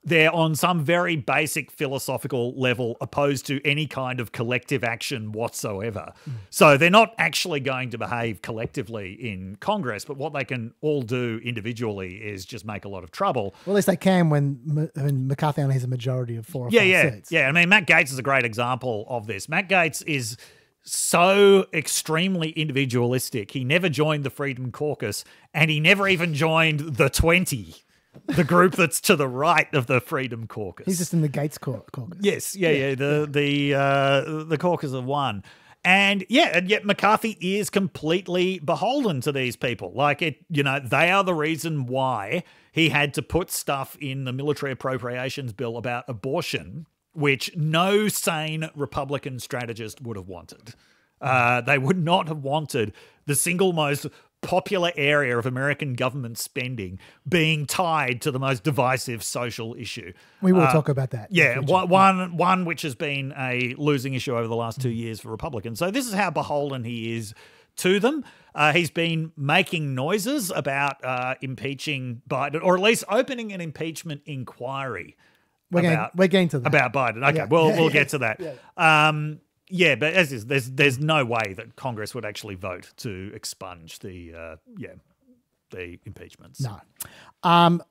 They're on some very basic philosophical level opposed to any kind of collective action whatsoever. So they're not actually going to behave collectively in Congress, but what they can all do individually is just make a lot of trouble. Well, at least they can when McCarthy only has a majority of 4 or 5 seats. Yeah, I mean, Matt Gaetz is a great example of this. Matt Gaetz is so extremely individualistic. He never joined the Freedom Caucus, and he never even joined the 20. The group that's to the right of the Freedom Caucus. He's just in the Gates caucus. Yes, the caucus of one. And yet McCarthy is completely beholden to these people. They are the reason why he had to put stuff in the military appropriations bill about abortion, which no sane Republican strategist would have wanted. They would not have wanted the single most popular area of American government spending being tied to the most divisive social issue. We will talk about that. Yeah, one which has been a losing issue over the last 2 years for Republicans. So this is how beholden he is to them. He's been making noises about impeaching Biden, or at least opening an impeachment inquiry. We're getting to that. About Biden. Okay, we'll get to that. But as is, there's no way that Congress would actually vote to expunge the impeachments. No.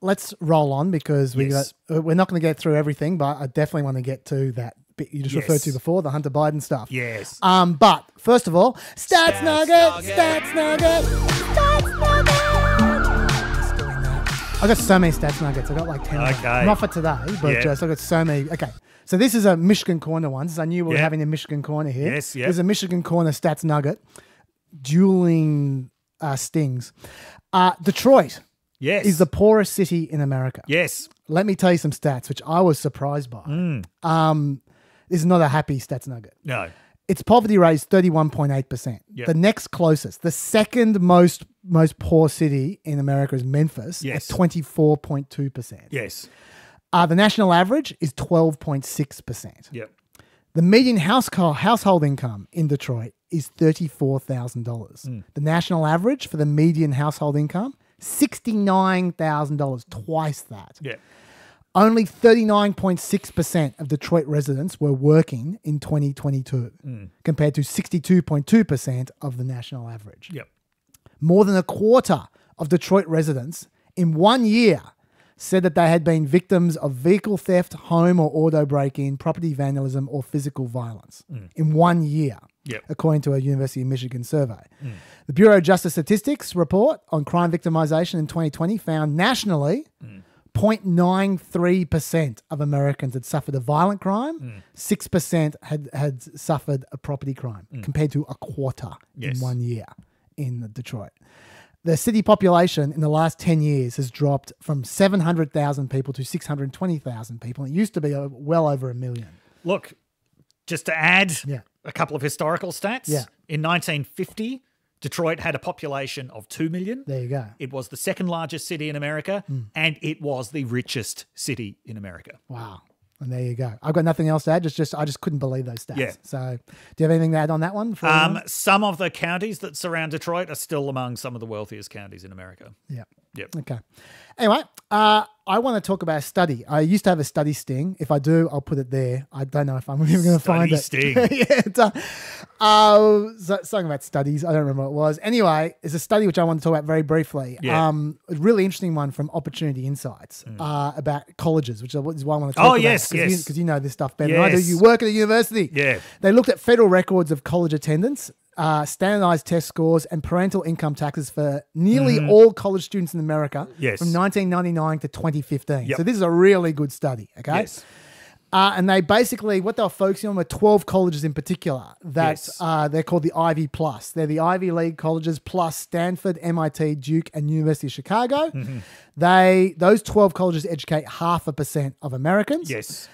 Let's roll on because we're not going to get through everything, but I definitely want to get to that bit you just referred to before, the Hunter Biden stuff. Yes. But first of all, Stats Nugget. I got so many Stats Nuggets. I got like 10. Okay. Not for today, but just I got so many. Okay. So this is a Michigan Corner one. So I knew we were having a Michigan Corner here. Yes, yeah. There's a Michigan Corner Stats Nugget. Dueling stings. Detroit is the poorest city in America. Yes. Let me tell you some stats, which I was surprised by. This is not a happy Stats Nugget. No. its poverty rate is 31.8%. Yep. The next closest, the second most poor city in America is Memphis Yes. at 24.2%. Yes. The national average is 12.6%. Yep. The median household income in Detroit is $34,000. The national average for the median household income, $69,000, twice that. Yeah. Only 39.6% of Detroit residents were working in 2022, compared to 62.2% of the national average. Yep. More than a quarter of Detroit residents in 1 year said that they had been victims of vehicle theft, home or auto break-in, property vandalism, or physical violence in 1 year, Yep. according to a University of Michigan survey. The Bureau of Justice Statistics report on crime victimization in 2020 found nationally 0.93% of Americans had suffered a violent crime, 6% had suffered a property crime, compared to a quarter Yes. in 1 year in Detroit. The city population in the last 10 years has dropped from 700,000 people to 620,000 people. It used to be well over 1 million. Look, just to add Yeah. a couple of historical stats. Yeah. In 1950, Detroit had a population of 2 million. There you go. It was the second largest city in America, and it was the richest city in America. Wow. And there you go. I've got nothing else to add. I just couldn't believe those stats. Yeah. So do you have anything to add on that one? before we move on? Some of the counties that surround Detroit are still among some of the wealthiest counties in America. Yeah. Yep. Okay. Anyway, I want to talk about a study. I used to have a study sting. If I do, I'll put it there. I don't know if I'm even going to find it. Sting. Yeah, something about studies. I don't remember what it was. Anyway, it's a study which I want to talk about very briefly. Yeah. A really interesting one from Opportunity Insights about colleges, which is why I want to talk about. Yes. Because you know this stuff better than I do. Yes. You work at a university. Yeah. They looked at federal records of college attendance, standardized test scores, and parental income taxes for nearly all college students in America Yes. from 1999 to 2015. Yep. So this is a really good study, okay? Yes. And they basically, what they were focusing on were 12 colleges in particular that Yes. they're called the Ivy Plus. They're the Ivy League colleges plus Stanford, MIT, Duke, and University of Chicago. Those 12 colleges educate 0.5% of Americans. Yes.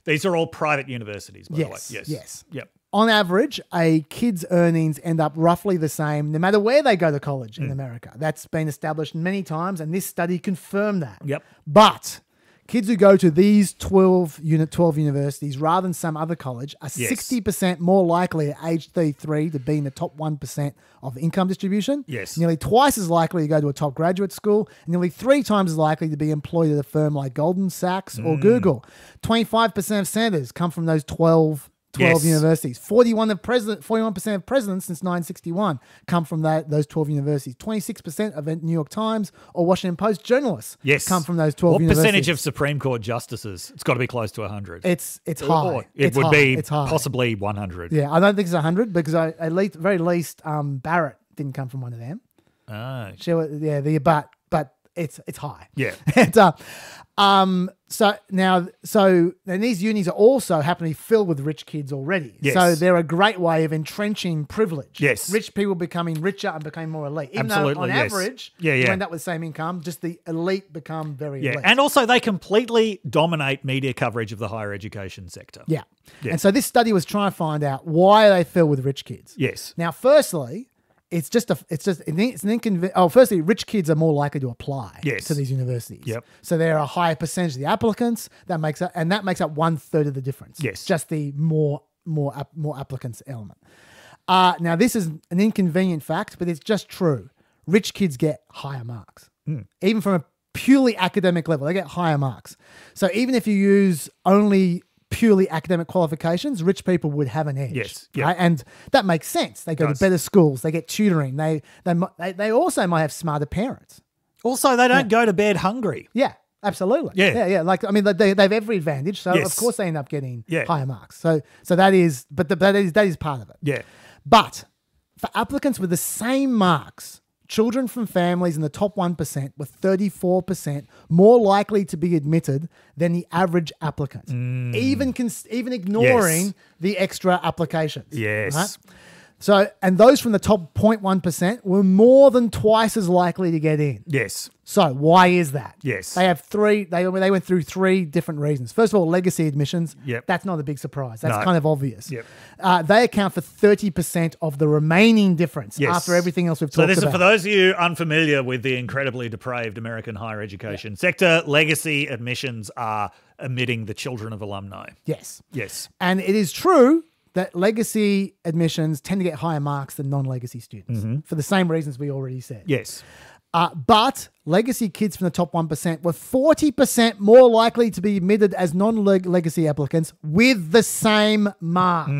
These are all private universities, by the way. Yes. Yep. On average, a kid's earnings end up roughly the same no matter where they go to college in America. That's been established many times, and this study confirmed that. Yep. But kids who go to these 12 universities rather than some other college are 60% more likely at age 33 to be in the top 1% of income distribution. Yes. Nearly twice as likely to go to a top graduate school, and nearly 3 times as likely to be employed at a firm like Goldman Sachs or Google. 25% of senators come from those 12 Yes. universities. 41% of presidents since 1961 come from those 12 universities. 26% of New York Times or Washington Post journalists come from those 12 what universities. What percentage of Supreme Court justices? It's got to be close to 100. It's high. It would be It's high. possibly 100. Yeah, I don't think it's 100 because at least, very least, Barrett didn't come from one of them. Ah. But it's high. Yeah. So these unis are also happen to be filled with rich kids already. Yes. So they're a great way of entrenching privilege. Yes. Rich people becoming richer and becoming more elite. Even Absolutely, though on yes. average, Yeah, you yeah. end up with the same income, just the elite become very Yeah. elite. And also they completely dominate media coverage of the higher education sector. Yeah. Yeah. And so this study was trying to find out why they fill with rich kids. Yes. Now, firstly, firstly, rich kids are more likely to apply to these universities. Yep. So there are a higher percentage of the applicants that makes up 1/3 of the difference. Yes. Just the more applicants element. Now this is an inconvenient fact, but it's just true. Rich kids get higher marks, even from a purely academic level. They get higher marks. So even if you use only purely academic qualifications, rich people would have an edge. Yes. Yep. Right? And that makes sense. They go to better schools. They get tutoring. They also might have smarter parents. Also, they don't go to bed hungry. Yeah, absolutely. Yeah. Yeah. Like, I mean, they have every advantage. So, Yes. of course, they end up getting Yeah. higher marks. So that is part of it. Yeah. But for applicants with the same marks, children from families in the top 1% were 34% more likely to be admitted than the average applicant, even ignoring Yes. the extra applications. Yes. right? So, and those from the top 0.1% were more than twice as likely to get in. Yes. So why is that? Yes. They have they went through three different reasons. First of all, legacy admissions. Yep. That's not a big surprise. That's No. kind of obvious. Yep. They account for 30% of the remaining difference Yes. after everything else we've So talked this about. is for those of you unfamiliar with the incredibly depraved American higher education sector, legacy admissions are admitting the children of alumni. Yes. Yes. And it is true that legacy admissions tend to get higher marks than non-legacy students for the same reasons we already said. Yes. But legacy kids from the top 1% were 40% more likely to be admitted as non-legacy applicants with the same marks.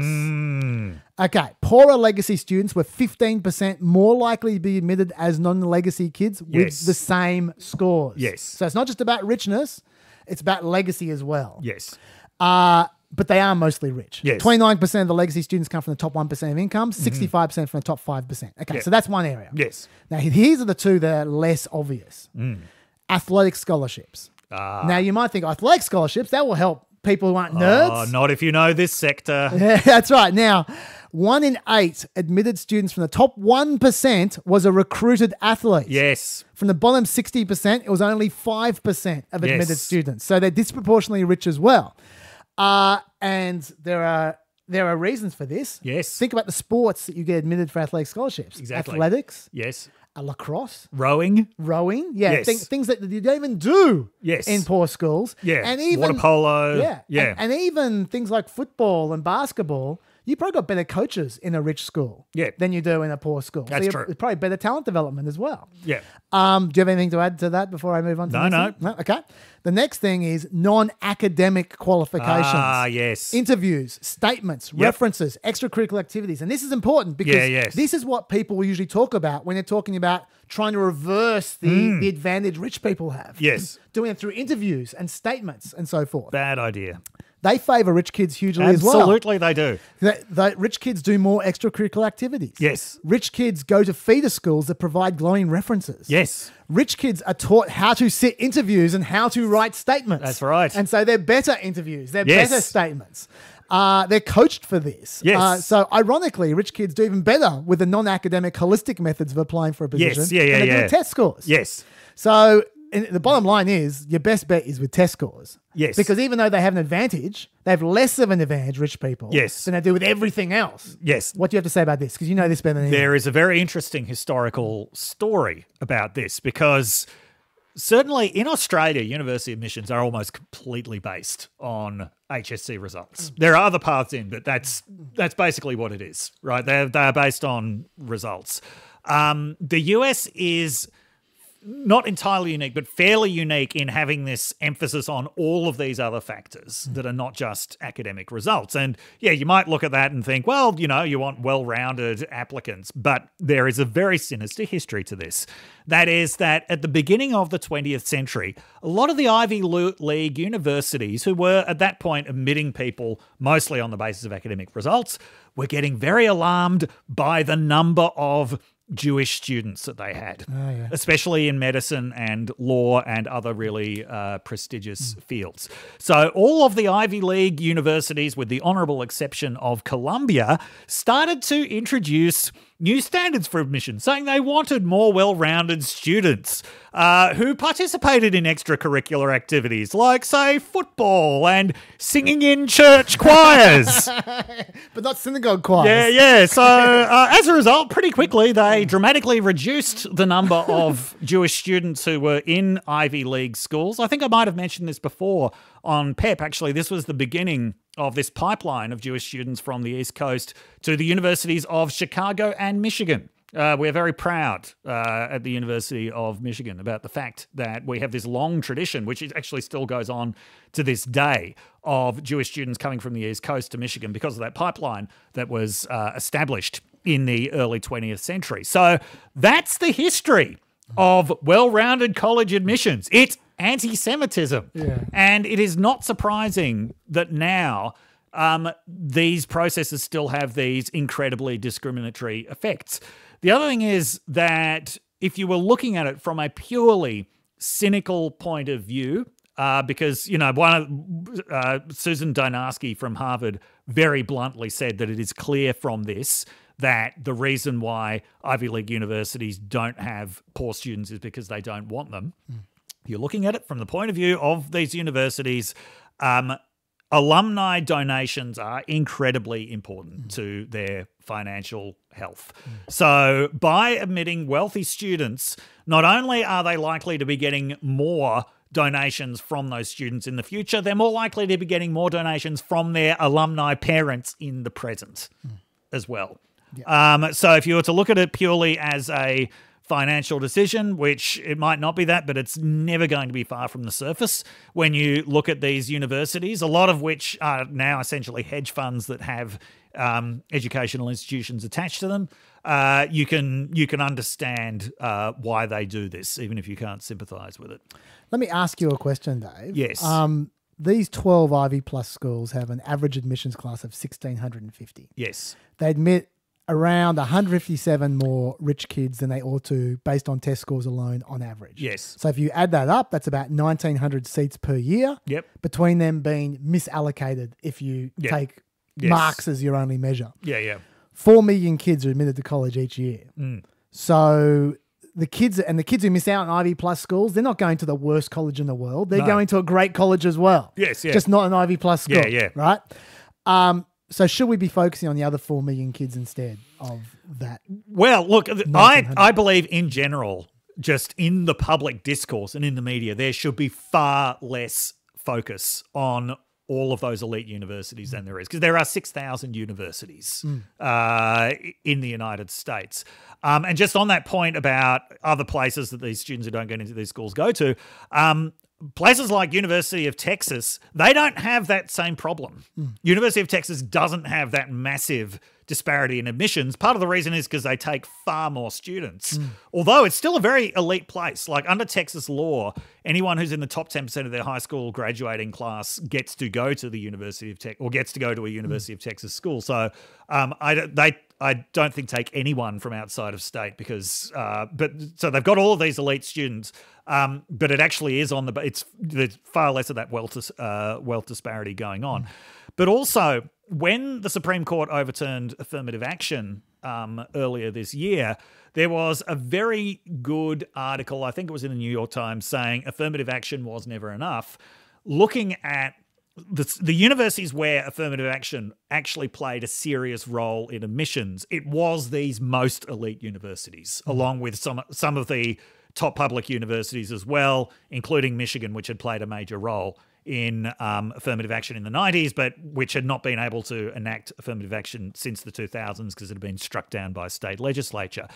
Okay, poorer legacy students were 15% more likely to be admitted as non-legacy kids with Yes. the same scores. Yes. So it's not just about richness, it's about legacy as well. Yes. But they are mostly rich. Yes. 29% of the legacy students come from the top 1% of income, 65% from the top 5%. Okay, Yeah. so that's one area. Yes. Now, here's are the two that are less obvious. Athletic scholarships. Now, you might think athletic scholarships, that will help people who aren't nerds. Oh, not if you know this sector. Yeah, that's right. Now, 1 in 8 admitted students from the top 1% was a recruited athlete. Yes. From the bottom 60%, it was only 5% of admitted Yes. students. So they're disproportionately rich as well. And there are reasons for this. Yes. Think about the sports that you get admitted for athletic scholarships. Exactly. Athletics, Yes. lacrosse, Rowing. rowing. Yeah, Yes. things that you don't even do Yes. in poor schools. Yeah. And even water polo. Yeah. Yeah. And even things like football and basketball, you probably got better coaches in a rich school Yeah. than you do in a poor school. That's so true. There's probably better talent development as well. Yeah. Do you have anything to add to that before I move on to the No, next thing? Okay. The next thing is non-academic qualifications. Ah, yes. Interviews, statements, Yep. references, extracurricular activities. And this is important because yes. this is what people usually talk about when they're talking about trying to reverse the advantage rich people have. Yes. Doing it through interviews and statements and so forth. Bad idea. They favour rich kids hugely as well. Absolutely they do. The rich kids do more extracurricular activities. Yes. Rich kids go to feeder schools that provide glowing references. Yes. Rich kids are taught how to sit interviews and how to write statements. That's right. And so they're better interviews. They're Yes. better statements. They're coached for this. Yes. So ironically, rich kids do even better with the non-academic holistic methods of applying for a position. Yes. Yeah, yeah, than they do yeah. with test scores. Yes. So and the bottom line is your best bet is with test scores. Yes. Because even though they have an advantage, they have less of an advantage, rich people, Yes. than they do with everything else. Yes. What do you have to say about this? Because you know this better than anyone. There is a very interesting historical story about this because certainly in Australia, university admissions are almost completely based on HSC results. There are other paths in, but that's basically what it is, right? They are based on results. The US is not entirely unique, but fairly unique in having this emphasis on all of these other factors that are not just academic results. And yeah, you might look at that and think, well, you know, you want well-rounded applicants, but there is a very sinister history to this. That is that at the beginning of the 20th century, a lot of the Ivy League universities, who were at that point admitting people mostly on the basis of academic results, were getting very alarmed by the number of Jewish students that they had, especially in medicine and law and other really prestigious fields. So all of the Ivy League universities, with the honourable exception of Columbia, started to introduce new standards for admission, saying they wanted more well-rounded students who participated in extracurricular activities like, say, football and singing in church choirs. But not synagogue choirs. Yeah. So as a result, pretty quickly, they dramatically reduced the number of Jewish students who were in Ivy League schools. I think I might have mentioned this before on PEP. Actually, this was the beginning of this pipeline of Jewish students from the East Coast to the universities of Chicago and Michigan. We're very proud at the University of Michigan about the fact that we have this long tradition, which actually still goes on to this day, of Jewish students coming from the East Coast to Michigan because of that pipeline that was established in the early 20th century. So that's the history of well-rounded college admissions. It's anti-Semitism. Yeah. And it is not surprising that now these processes still have these incredibly discriminatory effects. The other thing is that if you were looking at it from a purely cynical point of view, because, you know, Susan Dynarski from Harvard very bluntly said that it is clear from this that the reason why Ivy League universities don't have poor students is because they don't want them. You're looking at it from the point of view of these universities. Alumni donations are incredibly important to their financial health. So by admitting wealthy students, not only are they likely to be getting more donations from those students in the future, they're more likely to be getting more donations from their alumni parents in the present as well. Yeah. So if you were to look at it purely as a financial decision, which it might not be that, but it's never going to be far from the surface when you look at these universities, a lot of which are now essentially hedge funds that have educational institutions attached to them. You can understand why they do this, even if you can't sympathise with it. Let me ask you a question, Dave. Yes. These 12 Ivy Plus schools have an average admissions class of 1,650. Yes. They admit around 157 more rich kids than they ought to based on test scores alone on average. Yes. So if you add that up, that's about 1,900 seats per year. Yep. Between them being misallocated if you take marks as your only measure. Yeah. 4 million kids are admitted to college each year. So the kids who miss out on Ivy Plus schools, they're not going to the worst college in the world. They're going to a great college as well. Yes, yeah. Just not an Ivy Plus school. Yeah. Right? So should we be focusing on the other 4 million kids instead of that? Well, look, I believe in general, just in the public discourse and in the media, there should be far less focus on all of those elite universities than there is, because there are 6,000 universities in the United States. And just on that point about other places that these students who don't get into these schools go to, places like University of Texas, they don't have that same problem. University of Texas doesn't have that massive disparity in admissions. Part of the reason is because they take far more students, although it's still a very elite place. Like under Texas law, anyone who's in the top 10% of their high school graduating class gets to go to the University of Texas or gets to go to a University of Texas school. So I don't think take anyone from outside of state because, so they've got all of these elite students, but it actually is there's far less of that wealth disparity going on. But also, when the Supreme Court overturned affirmative action earlier this year, there was a very good article, I think it was in the New York Times, saying affirmative action was never enough, looking at the universities where affirmative action actually played a serious role in admissions. It was these most elite universities, along with some of the top public universities as well, including Michigan, which had played a major role in affirmative action in the 90s, but which had not been able to enact affirmative action since the 2000s because it had been struck down by state legislature.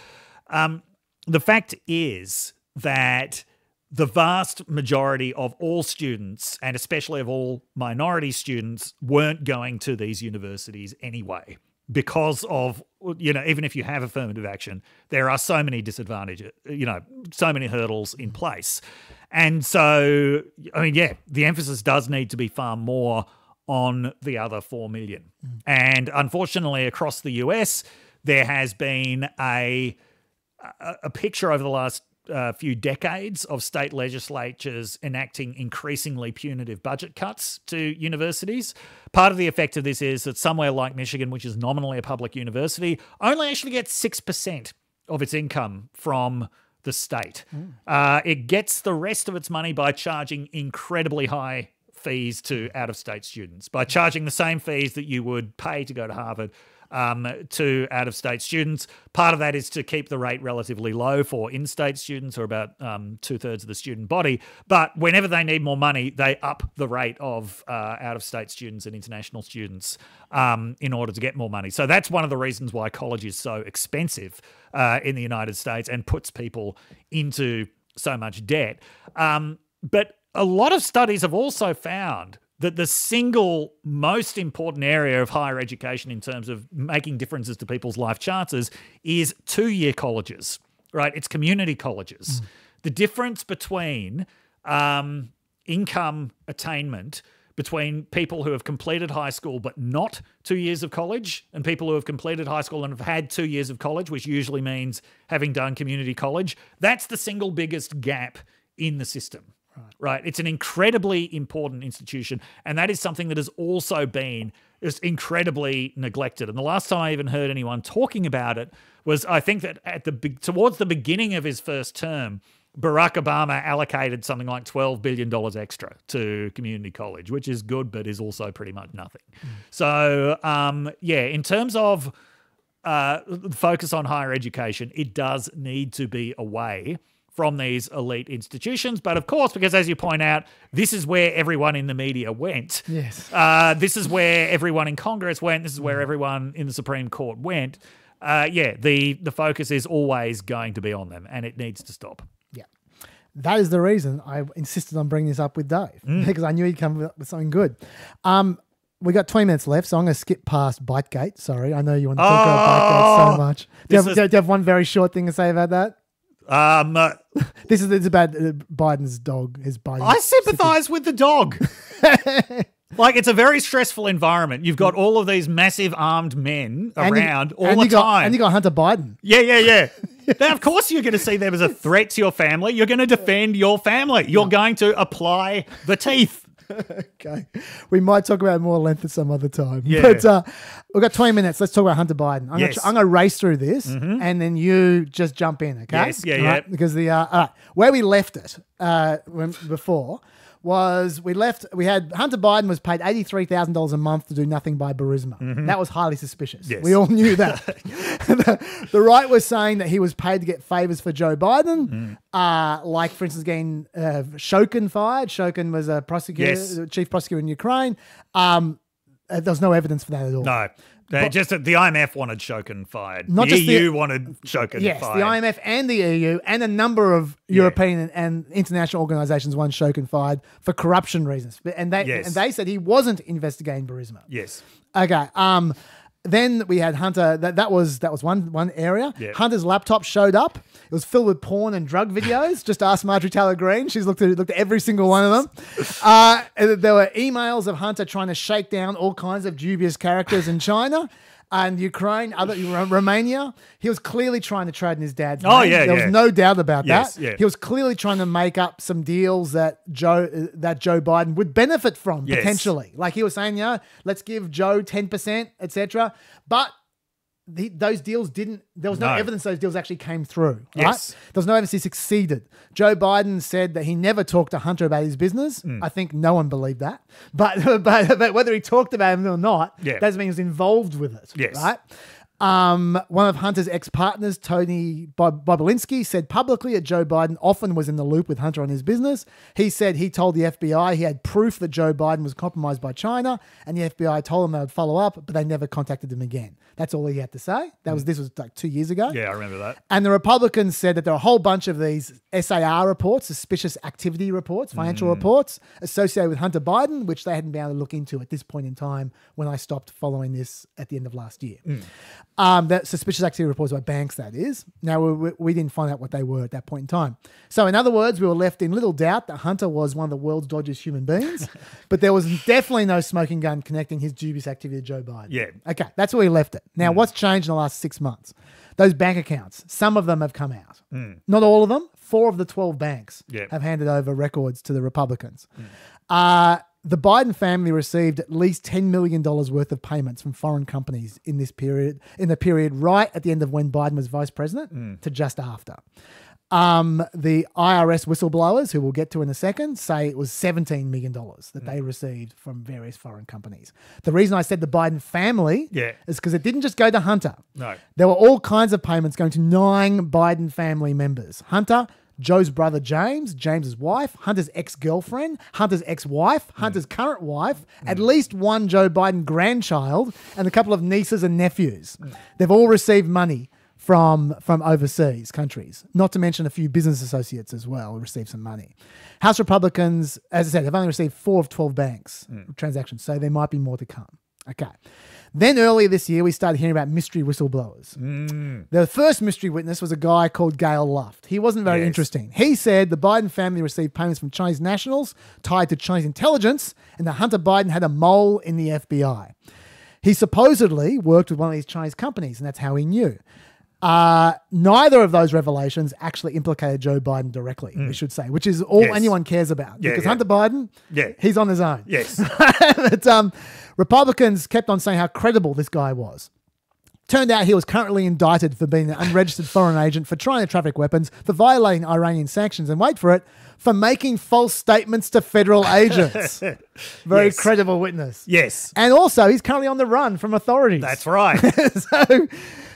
The fact is that the vast majority of all students, and especially of all minority students, weren't going to these universities anyway because of, even if you have affirmative action, there are so many disadvantages, so many hurdles in place. And so, the emphasis does need to be far more on the other 4 million. And unfortunately, across the US, there has been a picture over the last few decades of state legislatures enacting increasingly punitive budget cuts to universities. Part of the effect of this is that somewhere like Michigan, which is nominally a public university, only actually gets 6% of its income from the state. It gets the rest of its money by charging incredibly high fees to out-of-state students, by charging the same fees that you would pay to go to Harvard to out-of-state students. Part of that is to keep the rate relatively low for in-state students, or about 2/3 of the student body. But whenever they need more money, they up the rate of out-of-state students and international students in order to get more money. So that's one of the reasons why college is so expensive in the United States and puts people into so much debt. But a lot of studies have also found that the single most important area of higher education in terms of making differences to people's life chances is 2-year colleges, right? It's community colleges. The difference between income attainment between people who have completed high school but not 2 years of college and people who have completed high school and have had 2 years of college, which usually means having done community college, that's the single biggest gap in the system. Right. It's an incredibly important institution, and that is something that has also been is incredibly neglected. And the last time I even heard anyone talking about it was, I think that towards the beginning of his first term, Barack Obama allocated something like $12 billion extra to community college, which is good, but is also pretty much nothing. So, in terms of focus on higher education, it does need to be away from these elite institutions. But of course, because as you point out, this is where everyone in the media went. Yes. This is where everyone in Congress went. This is where everyone in the Supreme Court went. The focus is always going to be on them, and it needs to stop. Yeah. That is the reason I insisted on bringing this up with Dave, because I knew he'd come up with something good. We got 20 minutes left, so I'm going to skip past Bitegate. Sorry, I know you want to talk about Bitegate so much. Do you have one very short thing to say about that? This is about Biden's dog. I sympathise with the dog. Like, it's a very stressful environment. You've got all of these massive armed men around all the time. And you got Hunter Biden. Yeah. Now, of course, you're going to see them as a threat to your family. You're going to defend your family. You're going to apply the teeth. Okay. We might talk about it more length at some other time. Yeah. But we've got 20 minutes. Let's talk about Hunter Biden. I'm going to race through this and then you just jump in, okay? Yes, yeah. Right? Because where we left it before was we had Hunter Biden was paid $83,000 a month to do nothing by Burisma. That was highly suspicious. Yes. We all knew that. The right was saying that he was paid to get favors for Joe Biden, like, for instance, getting Shokin fired. Shokin was a prosecutor, chief prosecutor in Ukraine. There was no evidence for that at all. No. Just the IMF wanted Shokin fired. Not the just EU wanted Shokin fired. Yes, the IMF and the EU and a number of European and international organisations wanted Shokin fired for corruption reasons. And they said he wasn't investigating Burisma. Yes. Okay. Then we had Hunter. That was one area. Yep. Hunter's laptop showed up. It was filled with porn and drug videos. Just ask Marjorie Taylor Greene. She's looked at every single one of them. There were emails of Hunter trying to shake down all kinds of dubious characters in China and Ukraine, Romania. He was clearly trying to trade in his dad's name. There was no doubt about that. Yeah. He was clearly trying to make up some deals that Joe Biden would benefit from potentially. Like, he was saying, let's give Joe 10%, etc. But those deals didn't. There was no evidence those deals actually came through. Right? Yes. There was no evidence he succeeded. Joe Biden said that he never talked to Hunter about his business. I think no one believed that. But whether he talked about him or not, doesn't mean he was involved with it. Yes. Right? One of Hunter's ex-partners, Tony Bobulinski, said publicly that Joe Biden often was in the loop with Hunter on his business. He said he told the FBI he had proof that Joe Biden was compromised by China, and the FBI told him they would follow up, but they never contacted him again. That's all he had to say. This was like 2 years ago. Yeah, I remember that. And the Republicans said that there are a whole bunch of these SAR reports, suspicious activity reports, financial reports associated with Hunter Biden, which they hadn't been able to look into at this point in time when I stopped following this at the end of last year. That suspicious activity reports by banks, that is. Now, we didn't find out what they were at that point in time. So, in other words, we were left in little doubt that Hunter was one of the world's dodgiest human beings, but there was definitely no smoking gun connecting his dubious activity to Joe Biden. Yeah. Okay, that's where we left it. Now, what's changed in the last 6 months? Those bank accounts, some of them have come out. Not all of them. 4 of the 12 banks have handed over records to the Republicans. The Biden family received at least $10 million worth of payments from foreign companies in the period right at the end of when Biden was vice president to just after. The IRS whistleblowers, who we'll get to in a second, say it was $17 million that they received from various foreign companies. The reason I said the Biden family is because it didn't just go to Hunter. No. There were all kinds of payments going to 9 Biden family members. Hunter, Joe's brother James, James's wife, Hunter's ex-girlfriend, Hunter's ex-wife, Hunter's current wife, at least one Joe Biden grandchild, and a couple of nieces and nephews. They've all received money from overseas countries, not to mention a few business associates as well received some money. House Republicans, as I said, have only received 4 of 12 banks transactions, so there might be more to come. Okay. Then earlier this year, we started hearing about mystery whistleblowers. The first mystery witness was a guy called Gail Luft. He wasn't very interesting. He said the Biden family received payments from Chinese nationals tied to Chinese intelligence, and that Hunter Biden had a mole in the FBI. He supposedly worked with one of these Chinese companies, and that's how he knew. Neither of those revelations actually implicated Joe Biden directly, we should say, which is all anyone cares about. Because Hunter Biden, he's on his own. Yes. But Republicans kept on saying how credible this guy was. Turned out he was currently indicted for being an unregistered foreign agent, for trying to traffic weapons, for violating Iranian sanctions, and wait for it, for making false statements to federal agents. Very credible witness. Yes. And also, he's currently on the run from authorities. That's right.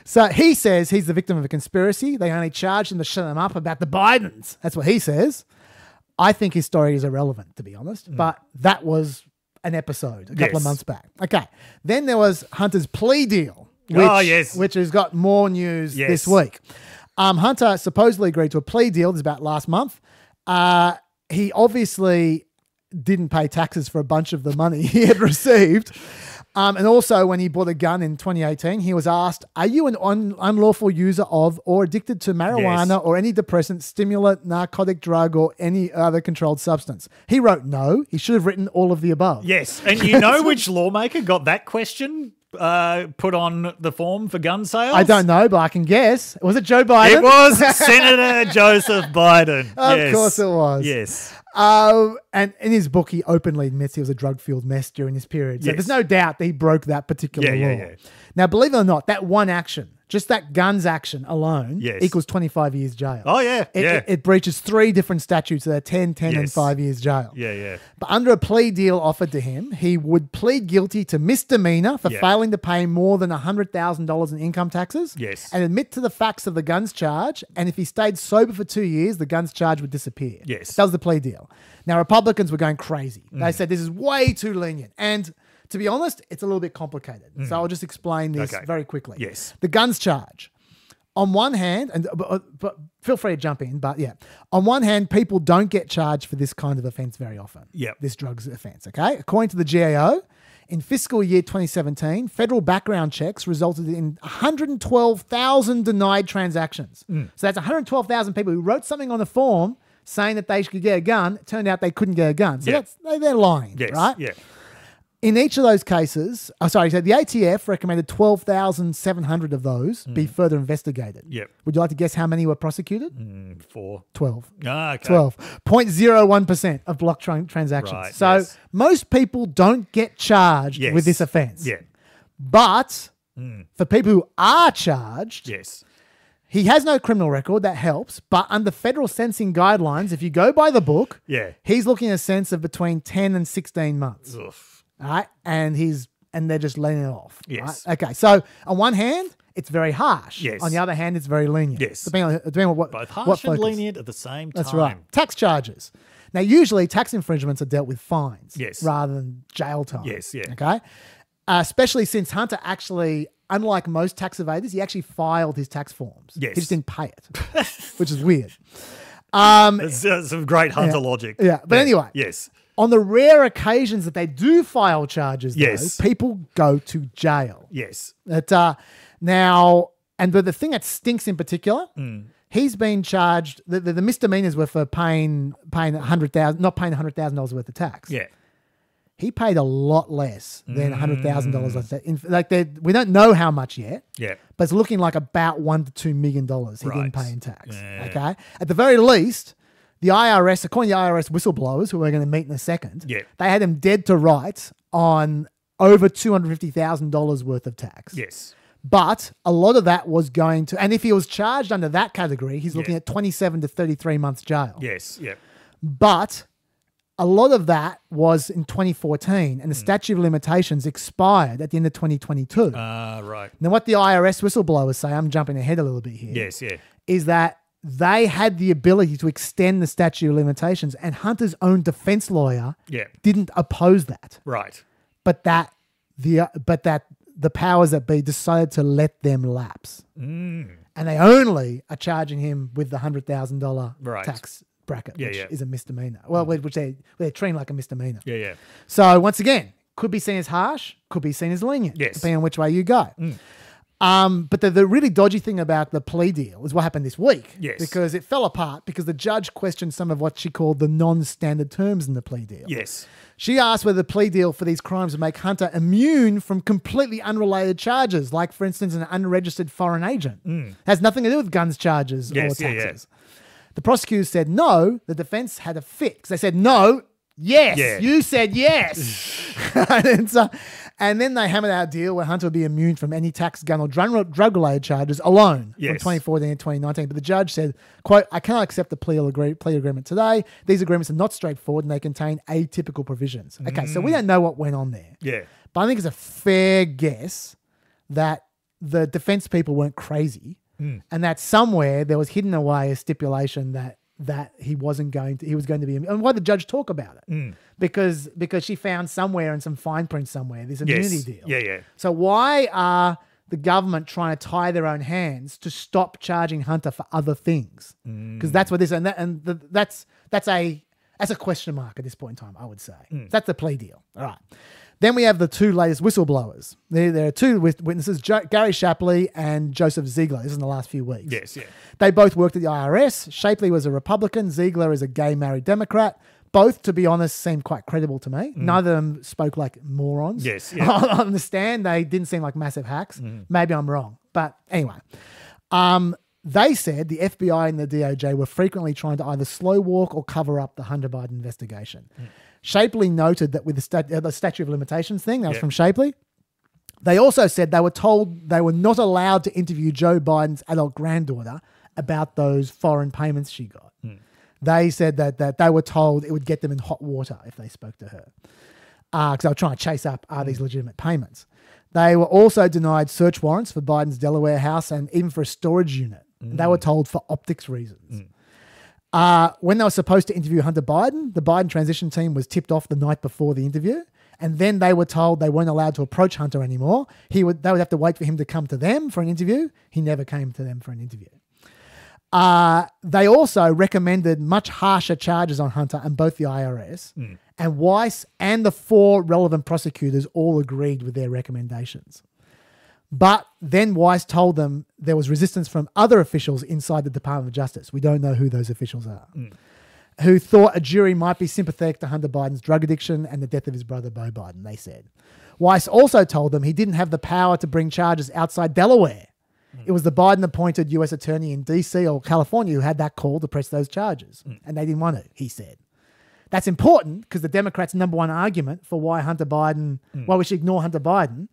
So he says he's the victim of a conspiracy. They only charged him to shut him up about the Bidens. That's what he says. I think his story is irrelevant, to be honest. But that was an episode a couple of months back. Okay. Then there was Hunter's plea deal. Which has got more news this week. Hunter supposedly agreed to a plea deal. This is about last month. He obviously didn't pay taxes for a bunch of the money he had received. And also when he bought a gun in 2018, he was asked, are you an unlawful user of or addicted to marijuana or any depressant, stimulant, narcotic drug or any other controlled substance? He wrote no. He should have written all of the above. Yes. And you know which lawmaker got that question put on the form for gun sales? I don't know, but I can guess. Was it Joe Biden? It was Senator Joseph Biden. Of course it was. Yes. And in his book, he openly admits he was a drug-fueled mess during this period. So there's no doubt that he broke that particular law. Yeah. Now, believe it or not, that one action, just that guns action alone, equals 25 years jail. Oh, yeah. It breaches 3 different statutes that are 10, and 5 years jail. Yeah. But under a plea deal offered to him, he would plead guilty to misdemeanor for failing to pay more than $100,000 in income taxes. Yes. And admit to the facts of the guns charge. And if he stayed sober for 2 years, the guns charge would disappear. Yes. That was the plea deal. Now, Republicans were going crazy. They said this is way too lenient. And to be honest, it's a little bit complicated. So I'll just explain this very quickly. Yes. The guns charge. On one hand, but feel free to jump in, but on one hand, people don't get charged for this kind of offence very often. This drugs offence, okay? According to the GAO, in fiscal year 2017, federal background checks resulted in 112,000 denied transactions. So that's 112,000 people who wrote something on a form saying that they could get a gun. It turned out they couldn't get a gun. So they're lying, right? Yeah. In each of those cases, so the ATF recommended 12,700 of those be further investigated. Yep. Would you like to guess how many were prosecuted? 4. 12. Ah, okay. 12. 0.01% of block transactions. Right, so most people don't get charged with this offence. Yeah. But for people who are charged, he has no criminal record. That helps. But under federal sentencing guidelines, if you go by the book, he's looking at a sentence of between 10 and 16 months. Oof. All right, and they're just letting it off. Yes. Right? Okay. So on one hand, it's very harsh. Yes. On the other hand, it's very lenient. Yes. Depending on what both harsh what and focus. lenient at the same time. That's right. Tax charges. Now, usually tax infringements are dealt with fines. Yes. Rather than jail time. Yes. Yeah. Okay. Especially since Hunter actually, unlike most tax evaders, he actually filed his tax forms. Yes. He just didn't pay it, which is weird. That's some great Hunter logic. Yeah. But anyway. Yes. On the rare occasions that they do file charges, though, people go to jail. Yes. But the thing that stinks in particular, he's been charged. The misdemeanors were for paying $100,000, not paying $100,000 worth of tax. Yeah. He paid a lot less than $100,000. We don't know how much yet. Yeah. But it's looking like about $1 to $2 million he didn't pay in tax. Yeah. Okay. At the very least, the IRS, according to the IRS whistleblowers, who we're going to meet in a second, they had him dead to rights on over $250,000 worth of tax. Yes. But a lot of that was going to, and if he was charged under that category, he's looking at 27 to 33 months jail. Yes. Yeah. But a lot of that was in 2014, and the statute of limitations expired at the end of 2022. Right. Now, what the IRS whistleblowers say, I'm jumping ahead a little bit here. Yes. Yeah. Is that they had the ability to extend the statute of limitations, and Hunter's own defense lawyer didn't oppose that. Right. But that the powers that be decided to let them lapse. And they only are charging him with the $100,000 tax bracket, which is a misdemeanor. Well, which they're treating like a misdemeanor. Yeah, yeah. So once again, could be seen as harsh, could be seen as lenient, depending on which way you go. But the really dodgy thing about the plea deal is what happened this week. Yes. Because it fell apart because the judge questioned some of what she called the non-standard terms in the plea deal. Yes. She asked whether the plea deal for these crimes would make Hunter immune from completely unrelated charges, like, for instance, an unregistered foreign agent. Has nothing to do with guns charges or Yes, taxes. The prosecutors said no. The defense had a fit because they said no. Yes, Yeah. you said yes. And then they hammered out a deal where Hunter would be immune from any tax, gun, or drug-related charges alone from Yes. 2014 and 2019. But the judge said, quote, I cannot accept the plea agreement today. These agreements are not straightforward and they contain atypical provisions. Okay, so we don't know what went on there. Yeah. But I think it's a fair guess that the defense people weren't crazy and that somewhere there was hidden away a stipulation that he was going to be, and why the judge talk about it? Because she found somewhere in some fine print somewhere this immunity deal. Yeah. So why are the government trying to tie their own hands to stop charging Hunter for other things? Because that's what this that's a question mark at this point in time, I would say. That's the plea deal. All right. Then we have the two latest whistleblowers. There are two witnesses, Gary Shapley and Joseph Ziegler. This is in the last few weeks. Yes, yeah. They both worked at the IRS. Shapley was a Republican. Ziegler is a gay married Democrat. Both, to be honest, seem quite credible to me. Neither of them spoke like morons. Yes, yeah. I understand. They didn't seem like massive hacks. Maybe I'm wrong. But anyway, they said the FBI and the DOJ were frequently trying to either slow walk or cover up the Hunter Biden investigation. Shapley noted that with the statute of limitations thing, that was from Shapley. They also said they were told they were not allowed to interview Joe Biden's adult granddaughter about those foreign payments she got. They said that they were told it would get them in hot water if they spoke to her. Because they were trying to chase up, are these legitimate payments? They were also denied search warrants for Biden's Delaware house and even for a storage unit. They were told for optics reasons. When they were supposed to interview Hunter Biden, the Biden transition team was tipped off the night before the interview. And then they were told they weren't allowed to approach Hunter anymore. They would have to wait for him to come to them for an interview. He never came to them for an interview. They also recommended much harsher charges on Hunter and both the IRS. And Weiss and the 4 relevant prosecutors all agreed with their recommendations. But then Weiss told them there was resistance from other officials inside the Department of Justice. We don't know who those officials are. Who thought a jury might be sympathetic to Hunter Biden's drug addiction and the death of his brother, Beau Biden, they said. Weiss also told them he didn't have the power to bring charges outside Delaware. It was the Biden-appointed U.S. attorney in D.C. or California who had that call to press those charges. And they didn't want to, he said. That's important because the Democrats' number one argument for why why we should ignore Hunter Biden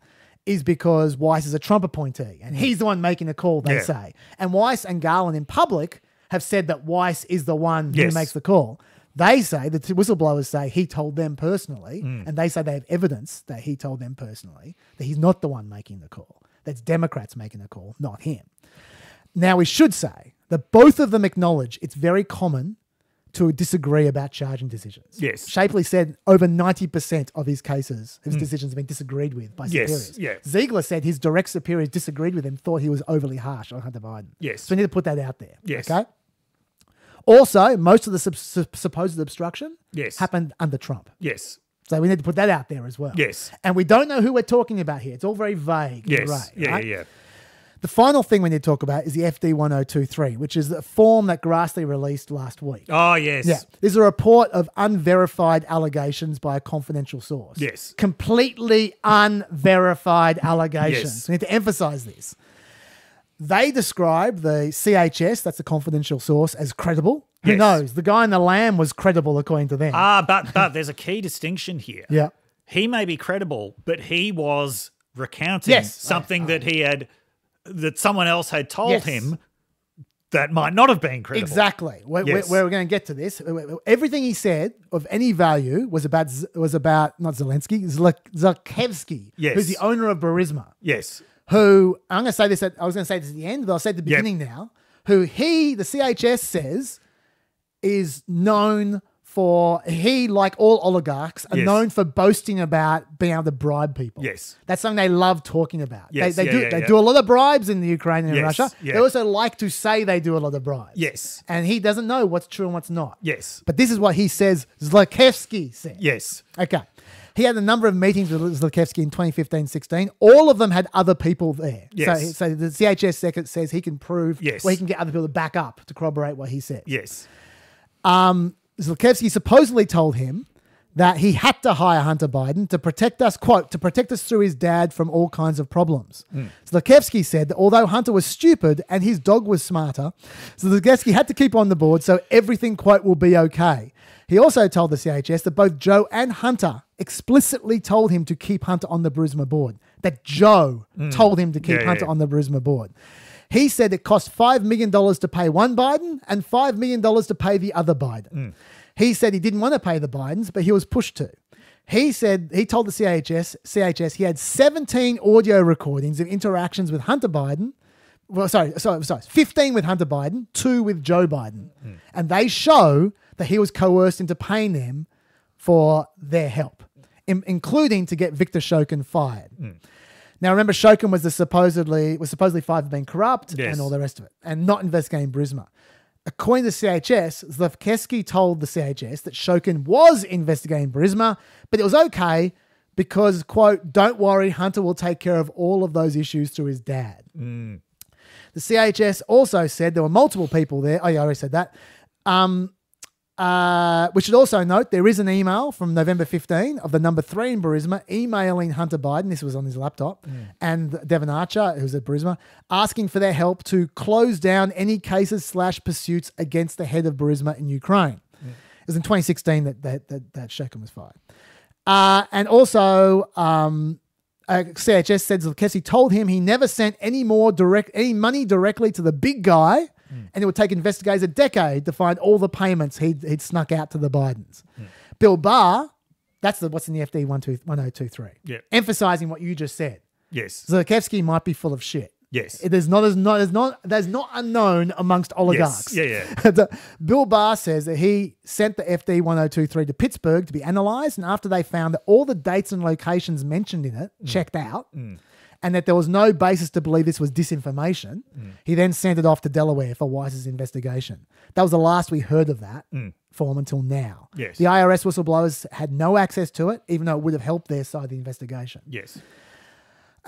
is because Weiss is a Trump appointee and he's the one making the call, they say. And Weiss and Garland in public have said that Weiss is the one who makes the call. They say, the whistleblowers say he told them personally, and they say they have evidence that he told them personally that he's not the one making the call. That's Democrats making the call, not him. Now, we should say that both of them acknowledge it's very common to disagree about charging decisions. Yes. Shapley said over 90% of his cases, his decisions have been disagreed with by superiors. Yes. Ziegler said his direct superiors disagreed with him, thought he was overly harsh on Hunter Biden. Yes. So we need to put that out there. Yes. Okay? Also, most of the supposed obstruction happened under Trump. Yes. So we need to put that out there as well. Yes. And we don't know who we're talking about here. It's all very vague. Yes. Right, right? Yeah. The final thing we need to talk about is the FD1023, which is a form that Grassley released last week. Oh, yes. Yeah. This is a report of unverified allegations by a confidential source. Yes. Completely unverified allegations. Yes. We need to emphasize this. They describe the CHS, that's the confidential source, as credible. Who Yes. knows? The guy in the Lamb was credible according to them. But there's a key distinction here. Yeah. He may be credible, but he was recounting Yes. something that someone else had told Yes. him that might not have been credible. Exactly. Yes. We're going to get to this. Everything he said of any value was about not Zelensky, Zalkevsky, Yes. who's the owner of Burisma. Yes. Who, I was going to say this at the end, but I'll say at the beginning now, who the CHS says is known for, like all oligarchs, are Yes. known for boasting about being able to bribe people. Yes. That's something they love talking about. Yes, They yeah, do a lot of bribes in the Ukraine and Yes, Russia. yeah. They also like to say they do a lot of bribes. Yes. And he doesn't know what's true and what's not. Yes. But this is what he says Zlakevsky said. Yes. Okay. He had a number of meetings with Zlochevsky in 2015-16. All of them had other people there. Yes. So the CHS second says he can prove, Yes. or he can get other people to back up to corroborate what he said. Yes. Zlochevsky supposedly told him that he had to hire Hunter Biden to protect us, quote, to protect us through his dad from all kinds of problems. Zlochevsky said that although Hunter was stupid and his dog was smarter, Zlochevsky had to keep on the board so everything, quote, will be okay. He also told the CHS that both Joe and Hunter explicitly told him to keep Hunter on the Burisma board, that Joe told him to keep Hunter on the Burisma board. He said it cost $5 million to pay one Biden and $5 million to pay the other Biden. He said he didn't want to pay the Bidens, but he was pushed to. He said he told the CHS he had 17 audio recordings of interactions with Hunter Biden. Well, sorry, 15 with Hunter Biden, 2 with Joe Biden. And they show that he was coerced into paying them for their help, including to get Victor Shokin fired. Now, remember, Shokin was supposedly fired for being corrupt and all the rest of it, and not investigating Burisma. According to CHS, Zlochevsky told the CHS that Shokin was investigating Burisma, but it was okay because, quote, don't worry, Hunter will take care of all of those issues through his dad. The CHS also said there were multiple people there. Oh, yeah, I already said that. We should also note there is an email from November 15 of the number 3 in Burisma emailing Hunter Biden, this was on his laptop, and Devon Archer, who's at Burisma, asking for their help to close down any cases / pursuits against the head of Burisma in Ukraine. It was in 2016 that Shokin was fired. And also, CHS said Zlochevsky told him he never sent any money directly to the big guy, and it would take investigators a decade to find all the payments he'd snuck out to the Bidens. Bill Barr, that's what's in the FD 1023. Yeah. Emphasizing what you just said. Yes. Zlochevsky might be full of shit. Yes. There's not unknown amongst oligarchs. Yes. Yeah. Bill Barr says that he sent the FD 1023 to Pittsburgh to be analysed, and after they found that all the dates and locations mentioned in it checked out, and that there was no basis to believe this was disinformation, he then sent it off to Delaware for Weiss's investigation. That was the last we heard of that form until now. Yes. The IRS whistleblowers had no access to it, even though it would have helped their side of the investigation. Yes.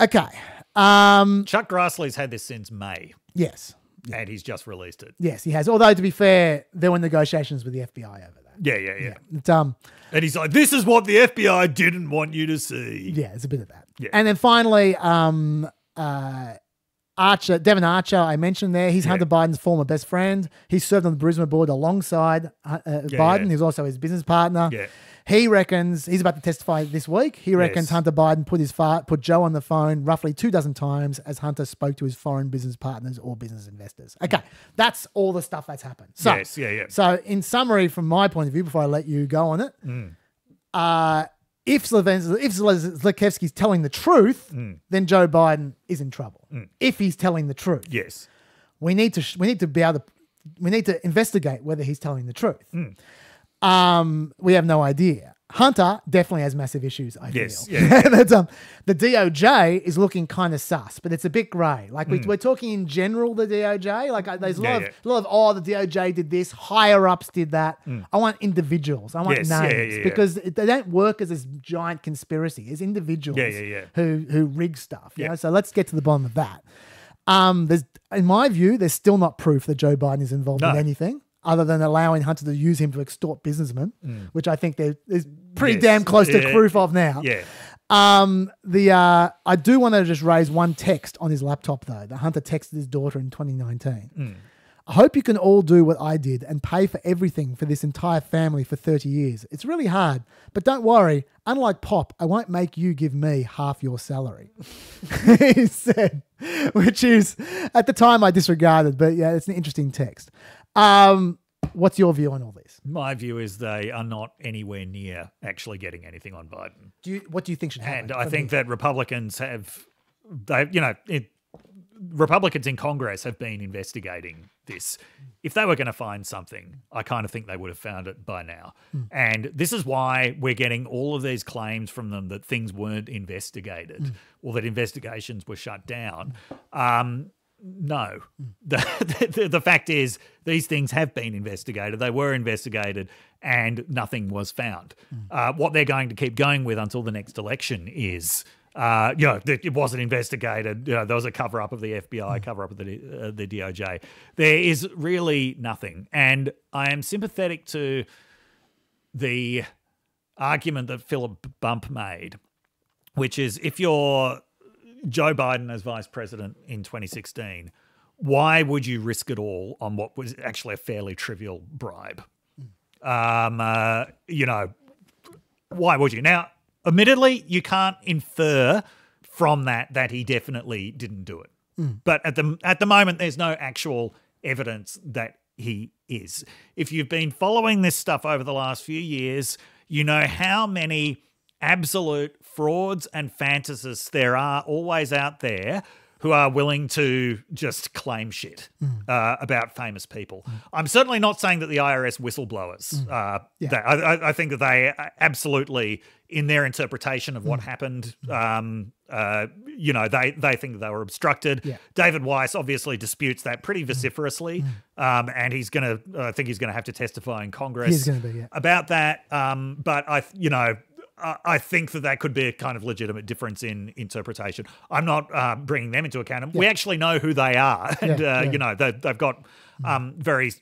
Okay. Chuck Grassley's had this since May. Yes. And he's just released it. Yes, he has. Although, to be fair, there were negotiations with the FBI over that. Yeah. It's, And he's like, this is what the FBI didn't want you to see. yeah, it's a bit of that. Yeah. And then finally, Devon Archer, I mentioned there, he's Hunter Biden's former best friend. He served on the Burisma board alongside Biden. He's also his business partner. Yeah. He reckons, he's about to testify this week, he reckons Hunter Biden put Joe on the phone roughly 24 times as Hunter spoke to his foreign business partners or business investors. Okay, that's all the stuff that's happened. So, Yes, yeah. So in summary, from my point of view, before I let you go on it, if Zlochevsky's telling the truth, then Joe Biden is in trouble. If he's telling the truth. Yes. We need to investigate whether he's telling the truth. We have no idea. Hunter definitely has massive issues, I feel. Yes, yeah. The DOJ is looking kind of sus, but it's a bit grey. Like we're talking in general, the DOJ. Like there's a lot of the DOJ did this, higher ups did that. I want individuals. I want names because they don't work as this giant conspiracy. It's individuals who rig stuff. You know? So let's get to the bottom of that. In my view, there's still not proof that Joe Biden is involved in anything, other than allowing Hunter to use him to extort businessmen, which I think there's pretty damn close to proof of now. Yeah. I do want to just raise one text on his laptop, though, that Hunter texted his daughter in 2019. I hope you can all do what I did and pay for everything for this entire family for 30 years. It's really hard, but don't worry. Unlike Pop, I won't make you give me half your salary. He said, which is, at the time I disregarded, but yeah, it's an interesting text. What's your view on all this? My view is they are not anywhere near actually getting anything on Biden. What do you think should happen? And I think that Republicans Republicans in Congress have been investigating this. If they were going to find something, I kind of think they would have found it by now. And this is why we're getting all of these claims from them that things weren't investigated or that investigations were shut down. No. The fact is These things have been investigated. They were investigated and nothing was found. What they're going to keep going with until the next election is, it wasn't investigated. There was a cover-up of the FBI, cover-up of the DOJ. There is really nothing. And I am sympathetic to the argument that Philip Bump made, which is if you're Joe Biden as vice president in 2016, why would you risk it all on what was actually a fairly trivial bribe? Why would you? Now, admittedly, you can't infer from that he definitely didn't do it. But at the moment, there's no actual evidence that he is. If you've been following this stuff over the last few years, you know how many absolute frauds and fantasists there are always out there who are willing to just claim shit about famous people. I'm certainly not saying that the IRS whistleblowers, I think that they absolutely, in their interpretation of what happened, they think that they were obstructed. Yeah. David Weiss obviously disputes that pretty vociferously, and I think he's going to have to testify in Congress about that. But I think that could be a kind of legitimate difference in interpretation. I'm not bringing them into account. We actually know who they are, and they've got very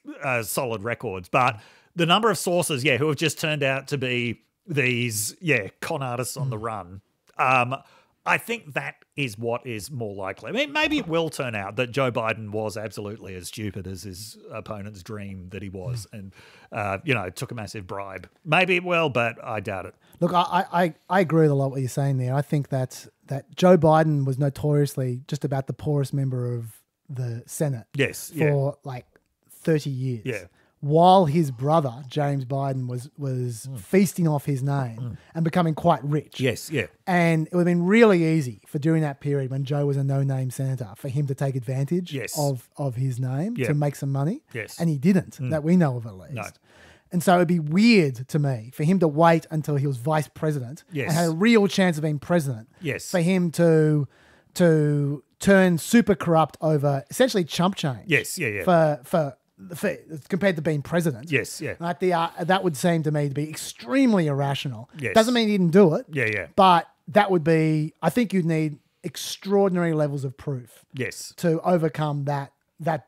solid records. But the number of sources, who have just turned out to be these, con artists on the run, I think that is what is more likely. I mean, maybe it will turn out that Joe Biden was absolutely as stupid as his opponents dreamed that he was and, took a massive bribe. Maybe it will, but I doubt it. Look, I agree with a lot of what you're saying there. I think that Joe Biden was notoriously just about the poorest member of the Senate for like 30 years. Yeah. While his brother, James Biden, was feasting off his name and becoming quite rich. Yes, yeah. And it would have been really easy for during that period when Joe was a no-name senator for him to take advantage of his name to make some money. Yes. And he didn't, that we know of at least. No. And so it'd be weird to me for him to wait until he was vice president and had a real chance of being president. Yes. For him to turn super corrupt over essentially chump change. Yes, yeah. For compared to being president. Yes, yeah. Like that would seem to me to be extremely irrational. Yes. Doesn't mean he didn't do it. Yeah. But that would be, I think you'd need extraordinary levels of proof. Yes. To overcome that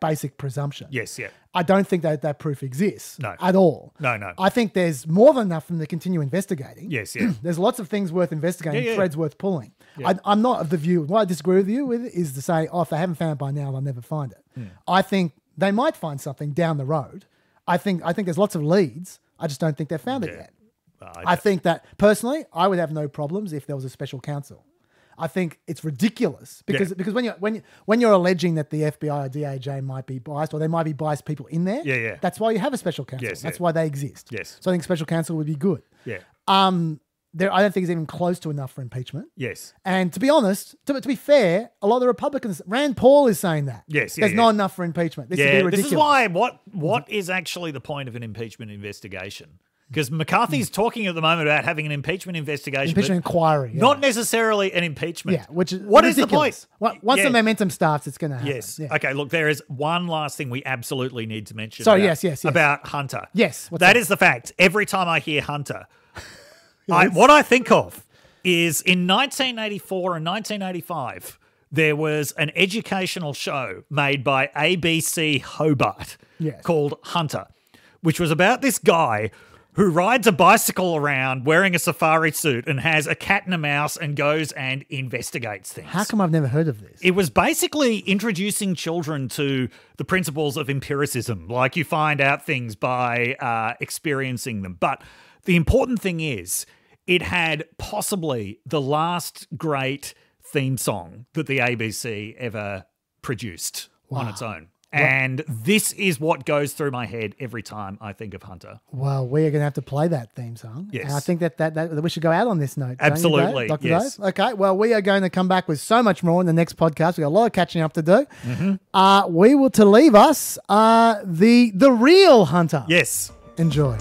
basic presumption. Yes, yeah. I don't think that proof exists at all. No. I think there's more than enough for them to continue investigating. Yes, yeah. There's lots of things worth investigating, threads worth pulling. Yeah. I'm not of the view, what I disagree with you with is to say, if they haven't found it by now, they'll never find it. I think they might find something down the road. I think there's lots of leads. I just don't think they've found it yet. I think that, personally, I would have no problems if there was a special counsel. I think it's ridiculous because when you're alleging that the FBI or DOJ might be biased or there might be biased people in there, that's why you have a special counsel. That's why they exist. Yes. So I think special counsel would be good. Yeah. I don't think it's even close to enough for impeachment. Yes. And to be honest, to be fair, a lot of the Republicans, Rand Paul is saying that. Yes. There's not enough for impeachment. This is ridiculous. This is why what is actually the point of an impeachment investigation? Because McCarthy's talking at the moment about having an impeachment investigation. Impeachment inquiry. Yeah. Not necessarily an impeachment. Yeah, which is what ridiculous. Is the point? Once the momentum starts, it's going to happen. Yes. Yeah. Okay, look, there is one last thing we absolutely need to mention about Hunter. Yes. That is the fact. Every time I hear Hunter, what I think of is in 1984 and 1985, there was an educational show made by ABC Hobart called Hunter, which was about this guy who rides a bicycle around wearing a safari suit and has a cat and a mouse and goes and investigates things. How come I've never heard of this? It was basically introducing children to the principles of empiricism, like you find out things by experiencing them. But the important thing is it had possibly the last great theme song that the ABC ever produced on its own. And this is what goes through my head every time I think of Hunter. Well, we are going to have to play that theme song. Yes. And I think that we should go out on this note. Absolutely. Dr. Dave? Okay, well, we are going to come back with so much more in the next podcast. We've got a lot of catching up to do. Mm-hmm. We will, to leave us, the real Hunter. Yes. Enjoy.